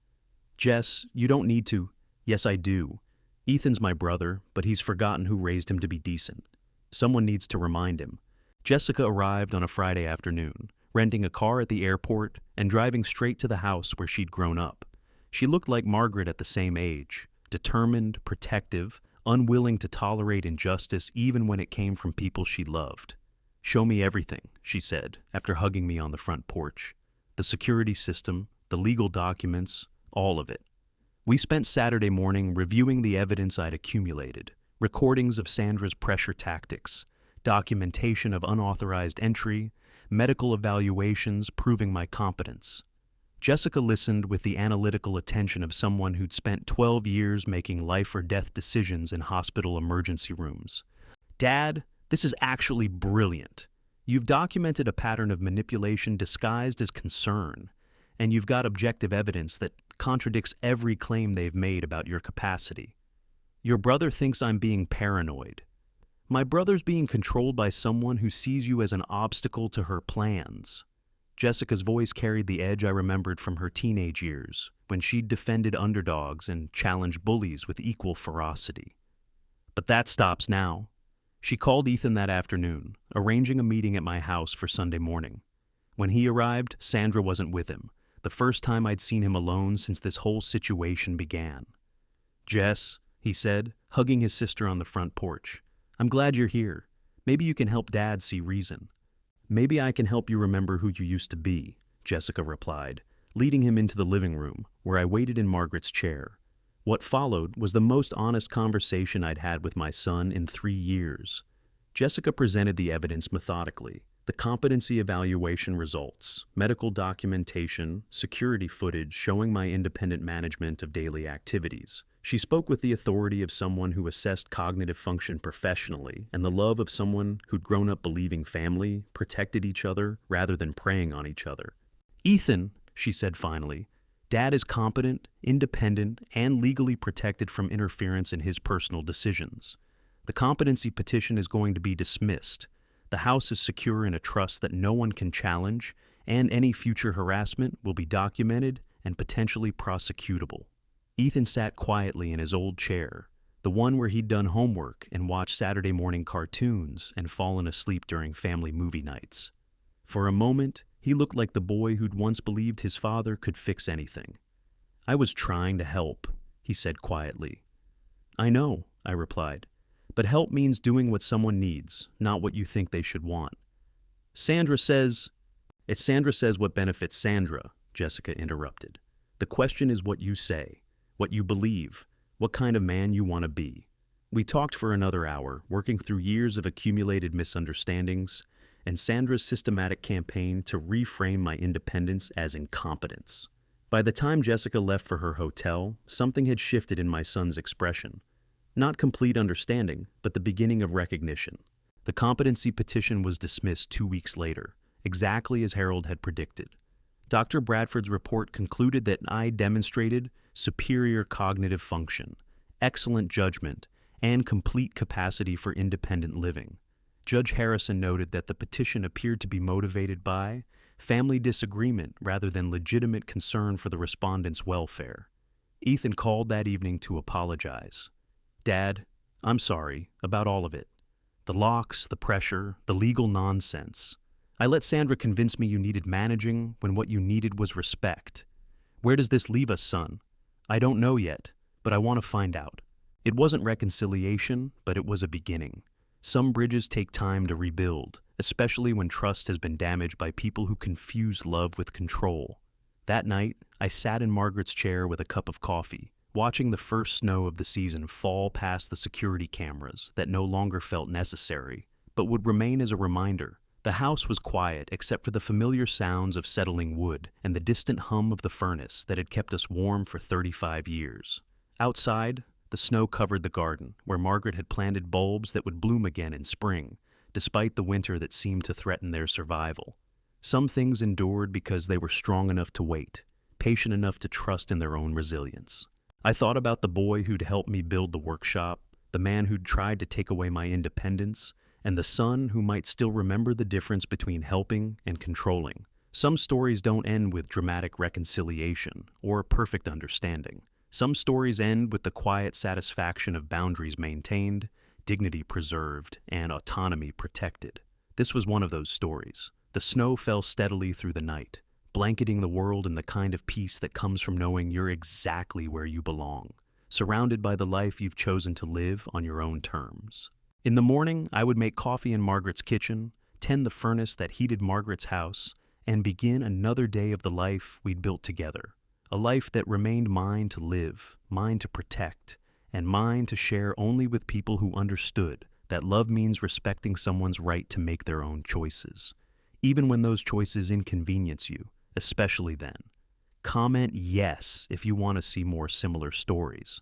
"Jess, you don't need to." "Yes, I do. Ethan's my brother, but he's forgotten who raised him to be decent. Someone needs to remind him." Jessica arrived on a Friday afternoon, renting a car at the airport and driving straight to the house where she'd grown up. She looked like Margaret at the same age, determined, protective, unwilling to tolerate injustice even when it came from people she loved. "Show me everything," she said, after hugging me on the front porch. "The security system, the legal documents, all of it." We spent Saturday morning reviewing the evidence I'd accumulated, recordings of Sandra's pressure tactics, documentation of unauthorized entry, medical evaluations proving my competence. Jessica listened with the analytical attention of someone who'd spent 12 years making life or death decisions in hospital emergency rooms. "Dad, this is actually brilliant. You've documented a pattern of manipulation disguised as concern, and you've got objective evidence that contradicts every claim they've made about your capacity. Your brother thinks I'm being paranoid. My brother's being controlled by someone who sees you as an obstacle to her plans." Jessica's voice carried the edge I remembered from her teenage years, when she'd defended underdogs and challenged bullies with equal ferocity. But that stops now. She called Ethan that afternoon, arranging a meeting at my house for Sunday morning. When he arrived, Sandra wasn't with him, the first time I'd seen him alone since this whole situation began. "Jess," he said, hugging his sister on the front porch, "I'm glad you're here. Maybe you can help Dad see reason." "Maybe I can help you remember who you used to be," Jessica replied, leading him into the living room, where I waited in Margaret's chair. What followed was the most honest conversation I'd had with my son in 3 years. Jessica presented the evidence methodically: the competency evaluation results, medical documentation, security footage showing my independent management of daily activities. She spoke with the authority of someone who assessed cognitive function professionally and the love of someone who'd grown up believing family protected each other rather than preying on each other. "Ethan," she said finally, "Dad is competent, independent, and legally protected from interference in his personal decisions. The competency petition is going to be dismissed. The house is secure in a trust that no one can challenge, and any future harassment will be documented and potentially prosecutable." Ethan sat quietly in his old chair, the one where he'd done homework and watched Saturday morning cartoons and fallen asleep during family movie nights. For a moment, he looked like the boy who'd once believed his father could fix anything. "I was trying to help," he said quietly. "I know," I replied, "but help means doing what someone needs, not what you think they should want." It's Sandra says what benefits Sandra," Jessica interrupted. "The question is what you say, what you believe, what kind of man you want to be." We talked for another hour, working through years of accumulated misunderstandings and Sandra's systematic campaign to reframe my independence as incompetence. By the time Jessica left for her hotel, something had shifted in my son's expression. Not complete understanding, but the beginning of recognition. The competency petition was dismissed 2 weeks later, exactly as Harold had predicted. Dr. Bradford's report concluded that I demonstrated superior cognitive function, excellent judgment, and complete capacity for independent living. Judge Harrison noted that the petition appeared to be motivated by family disagreement rather than legitimate concern for the respondent's welfare. Ethan called that evening to apologize. "Dad, I'm sorry about all of it. The locks, the pressure, the legal nonsense. I let Sandra convince me you needed managing when what you needed was respect. Where does this leave us, son? I don't know yet, but I want to find out." It wasn't reconciliation, but it was a beginning. Some bridges take time to rebuild, especially when trust has been damaged by people who confuse love with control. That night, I sat in Margaret's chair with a cup of coffee, watching the first snow of the season fall past the security cameras that no longer felt necessary, but would remain as a reminder. The house was quiet except for the familiar sounds of settling wood and the distant hum of the furnace that had kept us warm for 35 years. Outside, the snow covered the garden, where Margaret had planted bulbs that would bloom again in spring, despite the winter that seemed to threaten their survival. Some things endured because they were strong enough to wait, patient enough to trust in their own resilience. I thought about the boy who'd helped me build the workshop, the man who'd tried to take away my independence, and the son who might still remember the difference between helping and controlling. Some stories don't end with dramatic reconciliation or perfect understanding. Some stories end with the quiet satisfaction of boundaries maintained, dignity preserved, and autonomy protected. This was one of those stories. The snow fell steadily through the night, blanketing the world in the kind of peace that comes from knowing you're exactly where you belong, surrounded by the life you've chosen to live on your own terms. In the morning, I would make coffee in Margaret's kitchen, tend the furnace that heated Margaret's house, and begin another day of the life we'd built together. A life that remained mine to live, mine to protect, and mine to share only with people who understood that love means respecting someone's right to make their own choices, even when those choices inconvenience you, especially then. Comment yes if you want to see more similar stories.